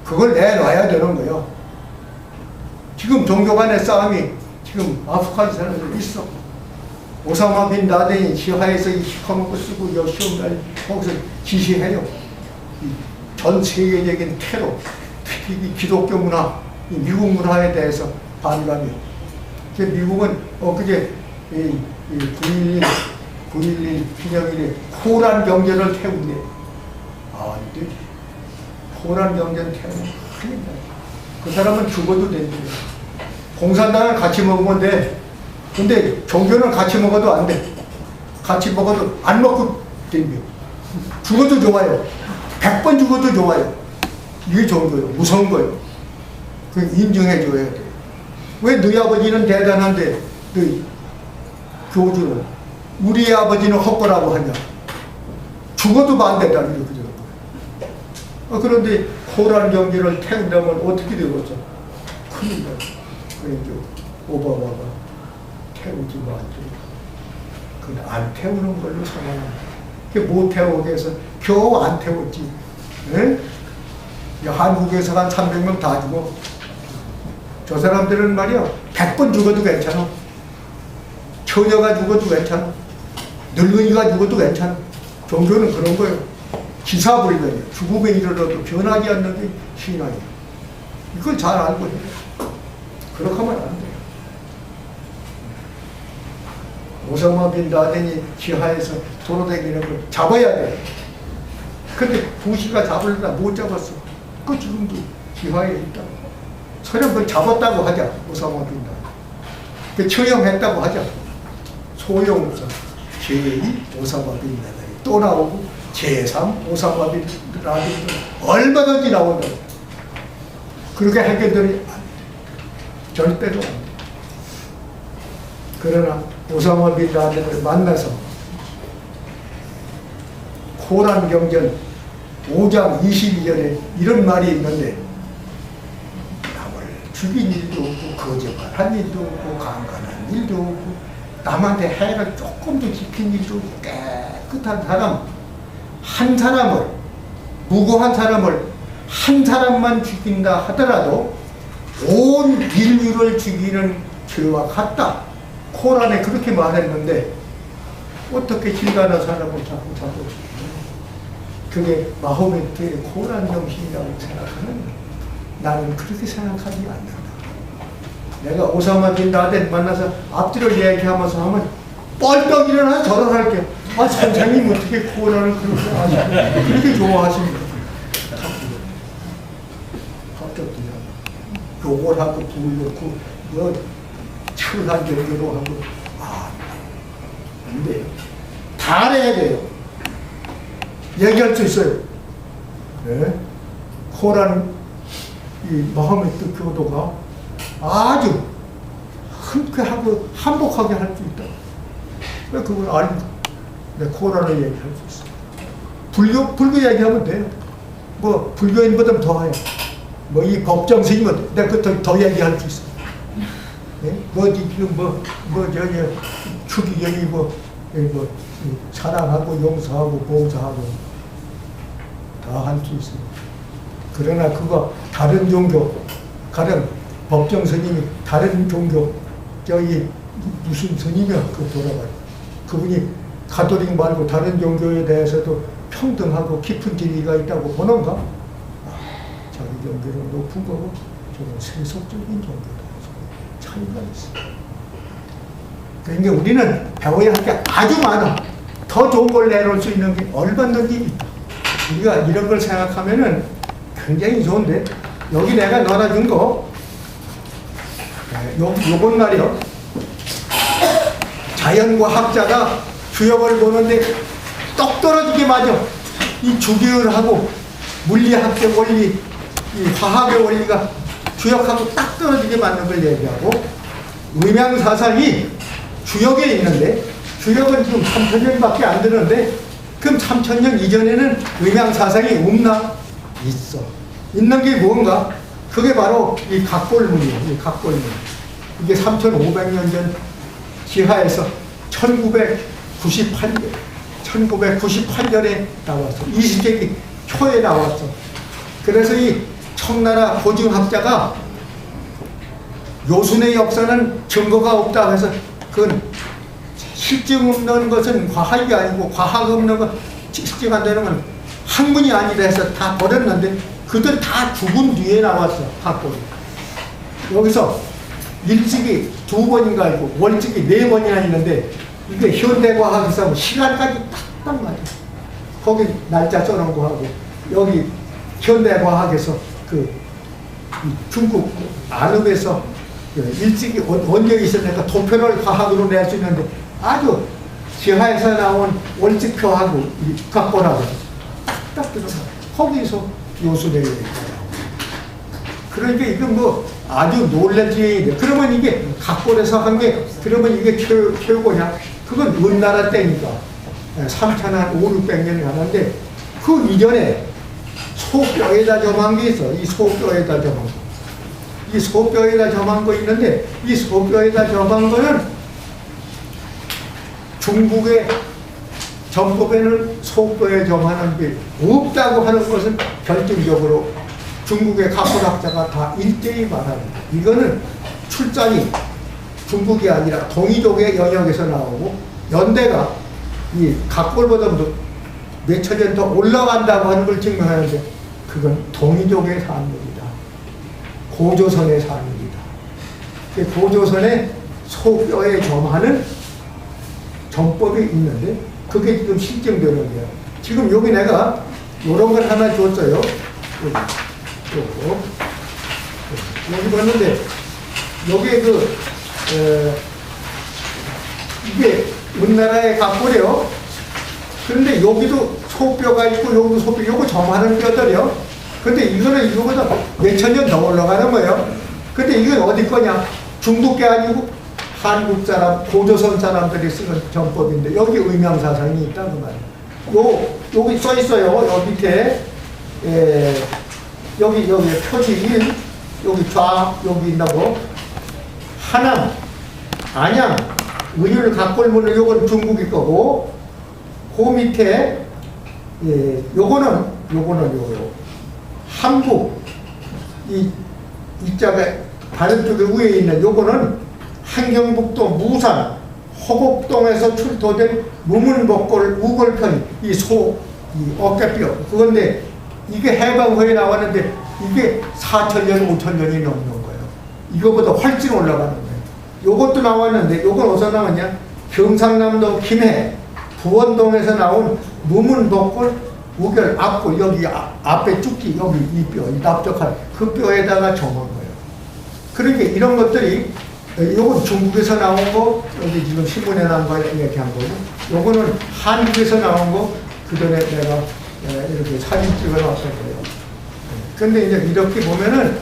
그걸 내놔야 되는 거예요. 지금 종교 간의 싸움이 지금 아프가니스탄에서 있어. 오사마 빈 라덴이 지하에서 이 시커먼 거 쓰고 여 시험날 거기서 지시해요. 전 세계적인 테러, 특히 이 기독교 문화, 이 미국 문화에 대해서 반감이요. 미국은 엊그제 9.11 기념일에 코란 경전을 태운대. 아, 근데 코란 경전 태우면 큰일 나요. 그 사람은 죽어도 된대요. 공산당은 같이 먹으면 돼. 근데 종교는 같이 먹어도 안 돼. 같이 먹어도 안 먹고 된대요. 죽어도 좋아요. 100번 죽어도 좋아요. 이게 종교예요. 무서운 거예요. 그 인정해줘야 돼요. 왜 너희 아버지는 대단한데 너희 교주는 우리 아버지는 헛거라고 하냐. 죽어도 반대다 이렇게 되는 거예요. 그런데 코란 경기를 태운다면 어떻게 되겠어? 큰일 나요. 그러니까 오바마가 태우지 마세요. 그건 안 태우는 걸로 상황합니다. 못 태우게 해서 겨우 안 태웠지. 네? 한국에서 한 300명 다 죽어. 저 사람들은 말이야 100번 죽어도 괜찮아. 처녀가 죽어도 괜찮아. 늙은이가 죽어도 괜찮아. 종교는 그런 거예요. 기사불변이에요. 죽음에 이르러도 변하지 않는 게 신앙이에요. 이걸 잘 알고 해요. 그렇게 하면 안 돼요. 오사마 빈 라덴이 지하에서 돌아다니는 걸 잡아야 돼. 근데 부시가 잡으려다 못 잡았어. 그 지금도 지하에 있다. 설령 그걸 잡았다고 하자. 오사마 빈 라덴. 그 처형했다고 하자. 소용없어. 제2 오사마 빈 라덴이 또 나오고 제3 오사마 빈 라덴이 얼마든지 나온다. 그렇게 해결들이 안 돼. 절대로 안 돼. 그러나 오사마 빈 라덴을 만나서 코란 경전 5장 22절에 이런 말이 있는데 남을 죽인 일도 없고 거짓말한 일도 없고 강간한 일도 없고 남한테 해를 조금도 깊인 일도 없고 깨끗한 사람 한 사람을 무고한 사람을 한 사람만 죽인다 하더라도 온 인류를 죽이는 죄와 같다. 코란에 그렇게 말했는데 어떻게 길 가는 사람을 자꾸 죽이냐. 그게 마호메트의 코란 정신이라고 생각하는 나는 그렇게 생각하지 않는다. 내가 오사마 빈 라덴 만나서 앞뒤를 얘기하면서 하면 뻘떡 일어나서 절어할게. 아, 선생님 어떻게 코란을 그렇게 아시고 그렇게 좋아하십니까? 갑자기 욕을 하고 불 놓고 뭐 철한 정도로 하고 안 돼요. 다 해야 돼요. 얘기할 수 있어요. 네? 코란 이 마호메트 교도가 아주 흔쾌하고 한복하게 할 수 있다. 왜 그걸 알고 내 코란을 얘기할 수 있어. 불교 얘기하면 돼요. 뭐 불교인보다 더 해요. 뭐 이 법정 스님은 내가 더 얘기할 수 있어. 네? 저기 추기경이 사랑하고 용서하고 봉사하고 다 할 수 있어요. 그러나 그거 다른 종교, 가령 법정 스님이 다른 종교, 저기 무슨 스님이야, 그 돌아가요. 그분이 가톨릭 말고 다른 종교에 대해서도 평등하고 깊은 진리가 있다고 보는가? 자기 종교는 높은 거고, 저는 세속적인 종교다. 차이가 있어. 그러니까 우리는 배워야 할 게 아주 많아. 더 좋은 걸 내놓을 수 있는 게 얼마든지 있다. 우리가 이런 걸 생각하면은 굉장히 좋은데, 여기 내가 넣어준 거, 요건 말이요. 자연과학자가 주역을 보는데 똑 떨어지게 맞아. 이 주기율하고 물리학적 원리, 이 화학의 원리가 주역하고 딱 떨어지게 맞는 걸 얘기하고, 음양사상이 주역에 있는데, 주역은 지금 3000년밖에 안 되는데, 그럼 3000년 이전에는 음양사상이 없나? 있어. 있는 게 뭔가? 그게 바로 이 각골문이에요. 이 각골문. 이게 3500년 전 지하에서 1998년에 나왔어. 20세기 초에 나왔어. 그래서 이 청나라 고증학자가 요순의 역사는 증거가 없다 해서 그건 실증 없는 것은 과학이 아니고 과학 없는 것 실증 안 되는 건 학문이 아니라 해서 다 버렸는데 그들 다 죽은 뒤에 나왔어. 학벌이. 여기서 일찍이 2번인가 있고 월찍이 4번이나 있는데 이게 현대과학에서 시간까지 딱딱 맞아. 거기 날짜 써놓은 거 하고 여기 현대과학에서 그 중국 안읍에서 일찍이 원경이 있으니까 도표를 과학으로 낼 수 있는데 아주 지하에서 나온 월직표하고 각본하고 딱 들어가 거기서 요술의 얘기예요. 그러니까 이건 뭐 아주 놀랄지인데 그러면 이게 각본에서 한 게 그러면 이게 최고냐? 그건 은나라 때니까 3,000한 500~600년이 가는데 그 이전에 소뼈에다 점한 게 있어. 이 소뼈에다 점한 거. 이 소뼈에다 점한 거 있는데 이 소뼈에다 점한 거는 중국의 전법에는 소뼈에 점하는 게 없다고 하는 것은 결정적으로 중국의 각본학자가 다 일제히 말합니다. 이거는 출장이 중국이 아니라 동이족의 영역에서 나오고 연대가 이 각본보다도 몇천 년 더 올라간다고 하는 걸 증명하는데 그건 동이족의 산물이다. 고조선의 산물이다. 고조선의 소뼈에 점하는 전법이 있는데 그게 지금 실증되는 거예요. 지금 여기 내가 이런 걸 하나 줬어요. 여기 봤는데 여기에 이게 은나라의 각본이에요. 그런데 여기도 소뼈가 있고 여기도 소뼈, 요거 점하는 뼈들이요. 근데 이거는 이거보다 몇천 년 더 올라가는 거예요. 근데 이건 어디 거냐? 중국 게 아니고 한국 사람, 고조선 사람들이 쓰는 전법인데 여기 의명사상이 있다는 말이에요. 여기 써 있어요. 여기 밑에 여기 표지 1, 여기 여기 있나고 하남, 안양, 은율 각골문은 요건 중국이 거고 그 밑에 요거는 한국 이자가 다른 쪽에 위에 있는 요거는 한경북도 무산 허곡동에서 출토된 무문복골 우골편 이 어깨뼈 그건데 이게 해방 후에 나왔는데 이게 4,000년 5,000년이 넘는 거예요. 이거보다 훨씬 올라가는 거예요. 요것도 나왔는데 요건 어디서 나왔냐? 경상남도 김해 부원동에서 나온 무문복골 우결 앞골 여기 앞에 쭉기 여기 이 뼈 이 납작한 그 뼈에다가 정한 거예요. 그러니까 이런 것들이 요건 중국에서 나온 거 여기 지금 신문에 나온 거 얘기한 거고 요거는 한국에서 나온 거 그전에 내가 이렇게 사진 찍어 놨던 거예요. 근데 이제 이렇게 보면은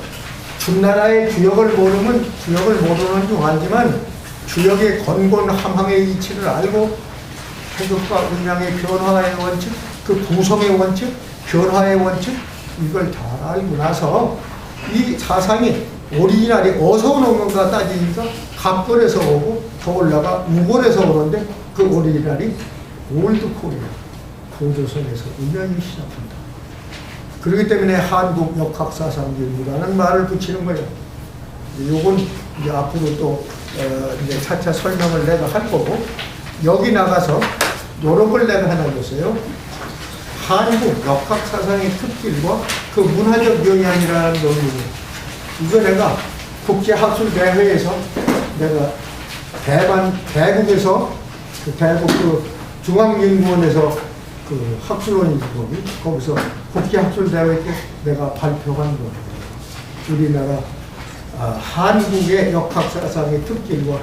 중나라의 주역을 모르면 주역을 모르는 중 알지만 주역의 건곤함항의 이치를 알고 태극과 음양의 변화의 원칙, 그 부성의 원칙, 변화의 원칙 이걸 잘 알고 나서 이 사상이 오리지널이 어디서 오는 건가 따지니까 각골에서 오고 더 올라가 우골에서 오는데 그 오리지널이 올드 코리아, 고조선에서 음양이 시작한다. 그렇기 때문에 한국 역학사상연구라는 말을 붙이는 거예요. 요건 이제 앞으로 또 이제 차차 설명을 내가 할 거고 여기 나가서 요런 걸 내가 하나 줬어요. 한국 역학사상의 특질과 그 문화적 영향이라는 논문이에요. 이거 내가 국제학술대회에서 내가 대국에서 대국 중앙연구원에서 학술원이지 거기서 국제학술대회 때 내가 발표한 거예요. 우리나라 한국의 역학사상의 특질과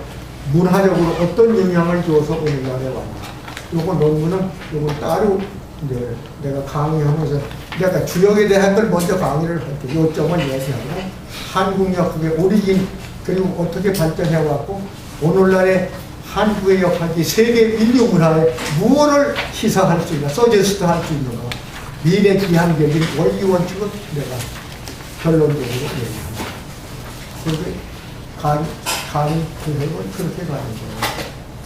문화적으로 어떤 영향을 줘서 오늘날에 왔나. 요거 논문은 요건 따로 이제 내가 강의하면서 내가 주역에 대한 걸 먼저 강의를 할게. 요점을 얘기하고 한국 역학의 오리진 그리고 어떻게 발전해왔고 오늘날의 한국의 역학이 세계 인류 문화에 무엇을 시사할 수 있나, 서제스트 할 수 있는가, 미래 기한적인 원리 원칙을 내가 결론적으로 얘기합니다. 그렇게 강의 구획은 그렇게 가는 거예요.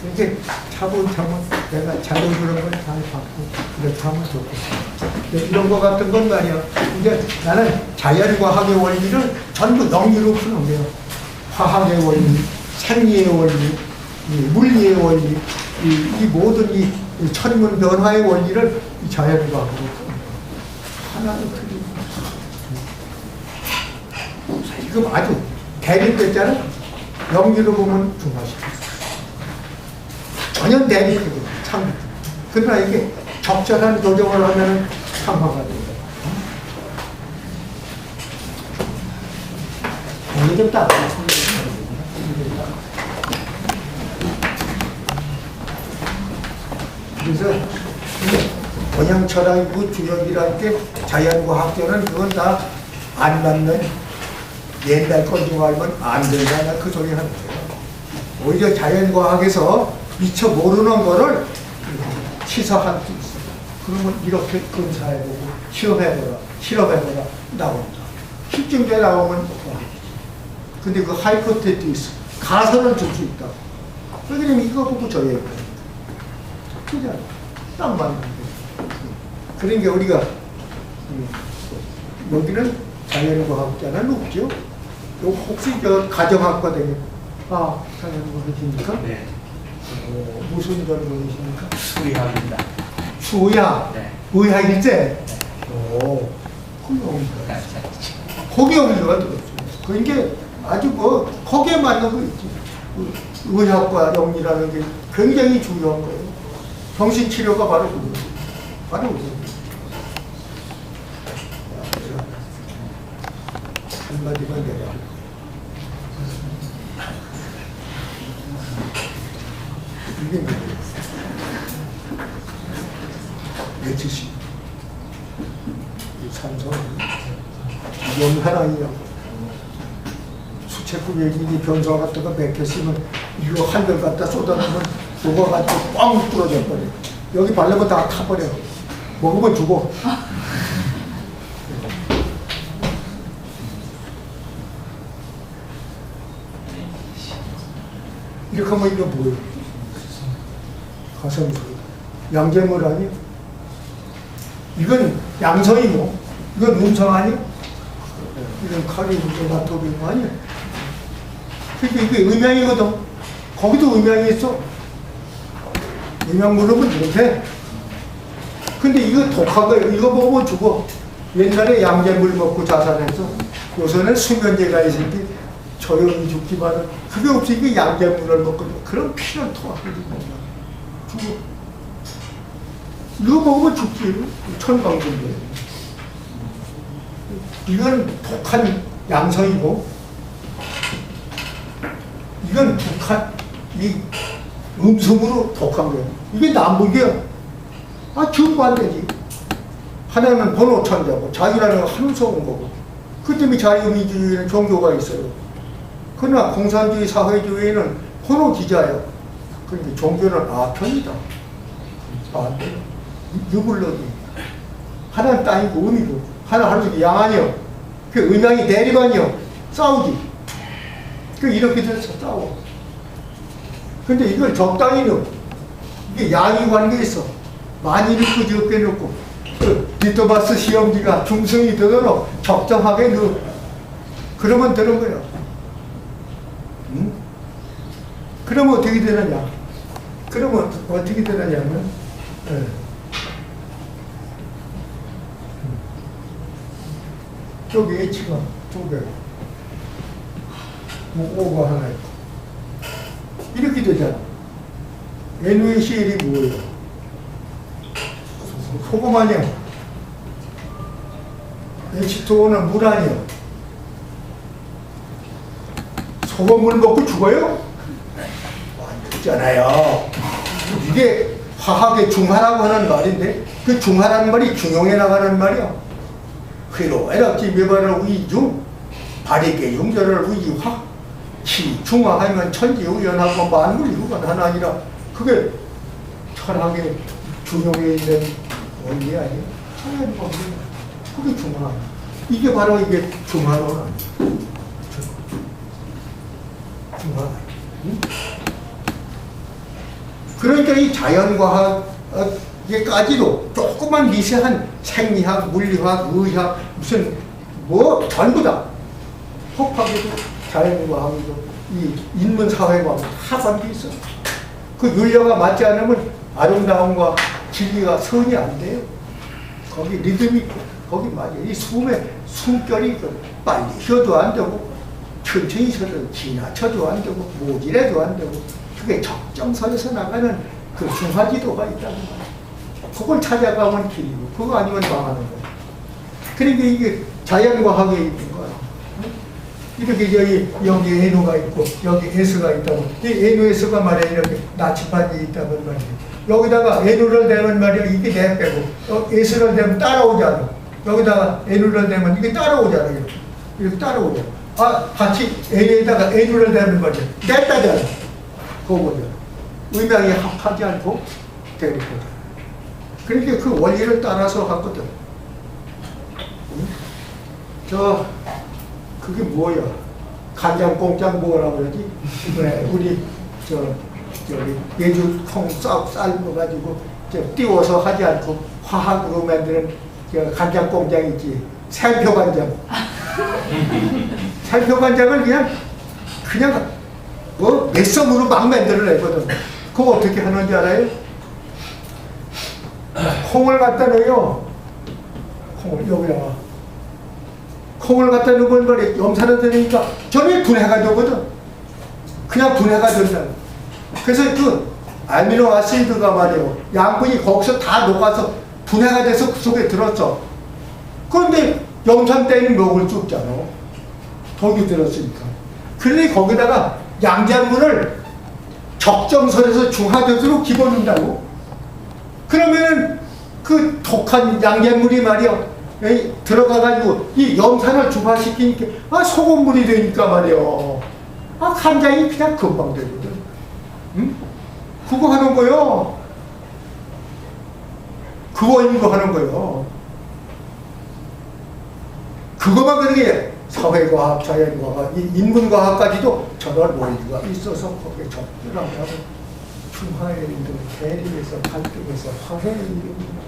이렇게 차분차분 내가 자료 그런 걸 잘 받고 이렇게 하면 좋겠어요. 이런 거 같은 건 말이야. 이제 나는 자연과학의 원리를 전부 영리로 푸는 거예요. 화학의 원리, 생리의 원리, 물리의 원리, 이 모든 이 천문 변화의 원리를 이 자연과학으로 하나도 틀리고 지금 아주 대립됐잖아. 연기로 보면 중화시켜 전혀 대립이거든. 참. 그러나 이게 적절한 조정을 하면 상화가 된다. 공이 좀 따라. 그래서 원형 철학이고 주역이라는 게 자연과학자는 그건 다 안 맞는 옛날 것 중 알면 안 된다. 그 소리 하는 거예요. 오히려 자연과학에서 미처 모르는 거를 시사할 수 있어. 그러면 이렇게 검사해보고 실험해보라 나온다. 실증제 나오면 근데 그 하이포테티스 가설을 줄 수 있다. 그러면 이거 보고 저 얘기 그냥 딱 맞는 거. 그러니까 우리가 여기는 자연과학자는 없죠. 혹시 저 가정학과 되면 자연과학이십니까? 네. 무슨 전공이십니까? 수의학입니다. 수의학? 네. 의학일제? 네. 오, 훌륭합니다. 호기업이가 들었어요. 그게 아주 뭐 거기에 맞는 거 있지. 의학과 영리라는 게 굉장히 중요한 거예요. 정신치료가 바로 그거예요. 바로 그거예요. 한마디만 내가. 이게 뭐예요? 며칠씩. 이 산소. 연하랑이라고. 수채구 얘기 변소 같은 거 맥혔으면 이거 한별 갖다 쏟아놓으면 녹아가지고 꽝 부러져 버려. 여기 바르면 다 타버려. 먹으면 죽어. 이렇게 하면 이거 뭐예요? 가성소. 양재물 아니에요? 이건 양성이고, 이건 음성 아니에요? 이건 카리우스마토비움 아니에요? 그러니까 이게 음양이거든. 거기도 음양이 있어. 음양 물으면 이렇게. 근데 이거 독한 거예요. 이거 먹으면 죽어. 옛날에 양재물 먹고 자살해서 요새는 수면제가 있으니 조용히 죽지만은 그게 없으니까 양재물을 먹거든. 그럼 피는 토하거든. 죽어. 이거 먹으면 죽지. 천방진데. 이건 독한 양성이고, 이건 독한 이 음성으로 독한 거예요. 이게 남북이야. 지금 안 되지. 하나는 번호천자고, 자유라는 건 함성인 거고. 그 때문에 자유민주주의는 종교가 있어요. 그러나 공산주의 사회주의는 번호기자예요. 그러니까 종교는 아편이다. 안 돼요. 유불러기. 하나는 땅이고 음이고, 하나 하루씩 양아니요. 그 음양이 대리관이요. 싸우지. 이렇게 돼서 싸워. 근데 이걸 적당히 넣어. 이게 양이 관계 있어. 많이 넣고 적게 넣고. 리토마스 시험지가 중성이 되도록 적정하게 넣어. 그러면 되는 거야. 응? 그러면 어떻게 되느냐? 그러면 어떻게 되느냐면, 저기 H가 두 개, O가 하나 있고. 이렇게 되잖아. NaCl이 뭐예요? 소금 아니야. H2O는 물 아니야. 소금물 먹고 죽어요? 안 죽잖아요. 이게 화학의 중화라고 하는 말인데, 그 중화라는 말이 중용에 나가는 말이야. 회로, 에너지, 메바를 위중, 발익의 융절을 위화, 치, 중화하면 천지우연하고 만물유관 하나니라. 그게 철학의 중용에 있는 원리 아니에요? 철학의 원리. 그게 중화. 이게 바로 이게 중화론 아니에요? 중화. 응? 그러니까 이 자연과학에까지도 조그만 미세한 생리학, 물리학, 의학, 무슨 뭐 전부 다 법학에도 자연과학에도 이 인문사회과학 다 관계 있어. 그 윤려가 맞지 않으면 아름다움과 진리가 선이 안 돼요. 거기 리듬이 거기 맞아요. 이 숨결이 빨리 쉬어도 안 되고 천천히 쉬어도 지나쳐도 안 되고 모질해도 안 되고 그게 적정선에서 나가는 그 중화지도가 있다는 거예요. 그걸 찾아가면 길이고 그거 아니면 망하는 거예요. 그러니까 이게 자연과학에 있는 거예요. 이렇게 여기 애누가 있고 여기 에스가 있다고 이 애누 에스가 말이야 이렇게 나치판이 있다면 말이야 여기다가 애누를 대면 말이야 이게 내 빼고 에스를 대면 따라오잖아. 여기다가 애누를 대면 이게 따라오잖아. 이렇게 따라오잖아. 아 같이 애에다가 애누를 대면 말이야 냈다잖아. 그거거든. 의명이 합하지 않고 되는 거다. 그러니까 그 원리를 따라서 하거든. 그게 뭐야? 간장공장 뭐라고 그러지? 네, 우리 저기 예주 콩 삶아가지고 띄워서 하지 않고 화학으로 만드는 간장공장 있지. 샘표간장. 샘표간장을 그냥 뭐 몇섬으로 막 만들어내거든. 그거 어떻게 하는지 알아요? 콩을 갖다 넣어요. 콩을 여기다가. 콩을 갖다 넣으면 말이야 염산을 되니까 전에 분해가 되거든. 그냥 분해가 된다. 그래서 그 아미노아시드가 말이에요 양분이 거기서 다 녹아서 분해가 돼서 그 속에 들었어. 그런데 염산 때는 먹을 수 없잖아. 독이 들었으니까. 그러니 거기다가 양장분을 적정선에서 중화되도록 집어넣는다고. 그러면은 그 독한 양장물이 말이야 들어가가지고 이 염산을 중화시키니까 소금물이 되니까 말이요. 간장이 그냥 금방 되거든. 응? 그거 하는 거요. 그거 이거 하는 거요. 그거만 그런 게 사회과학, 자연과학, 인문과학까지도 저런 원리가 있어서 거기에 접근하고 중화의 이름, 대립에서 갈등에서 화해의 이름이고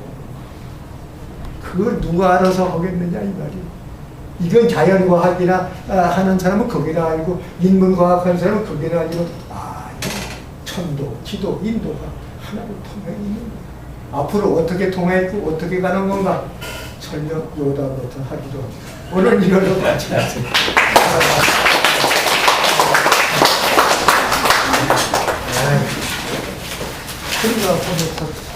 그걸 누가 알아서 하겠느냐 이 말이에요. 이건 자연과학이나 하는 사람은 거기나 알고 인문과학 하는 사람은 거기나 알고 천도, 지도, 인도가 하나로 통해 있는 거예요. 앞으로 어떻게 통해 있고 어떻게 가는 건가 설명 요다부터 하기도 합니다. 오늘 이걸로 같이 하세요. 그러니까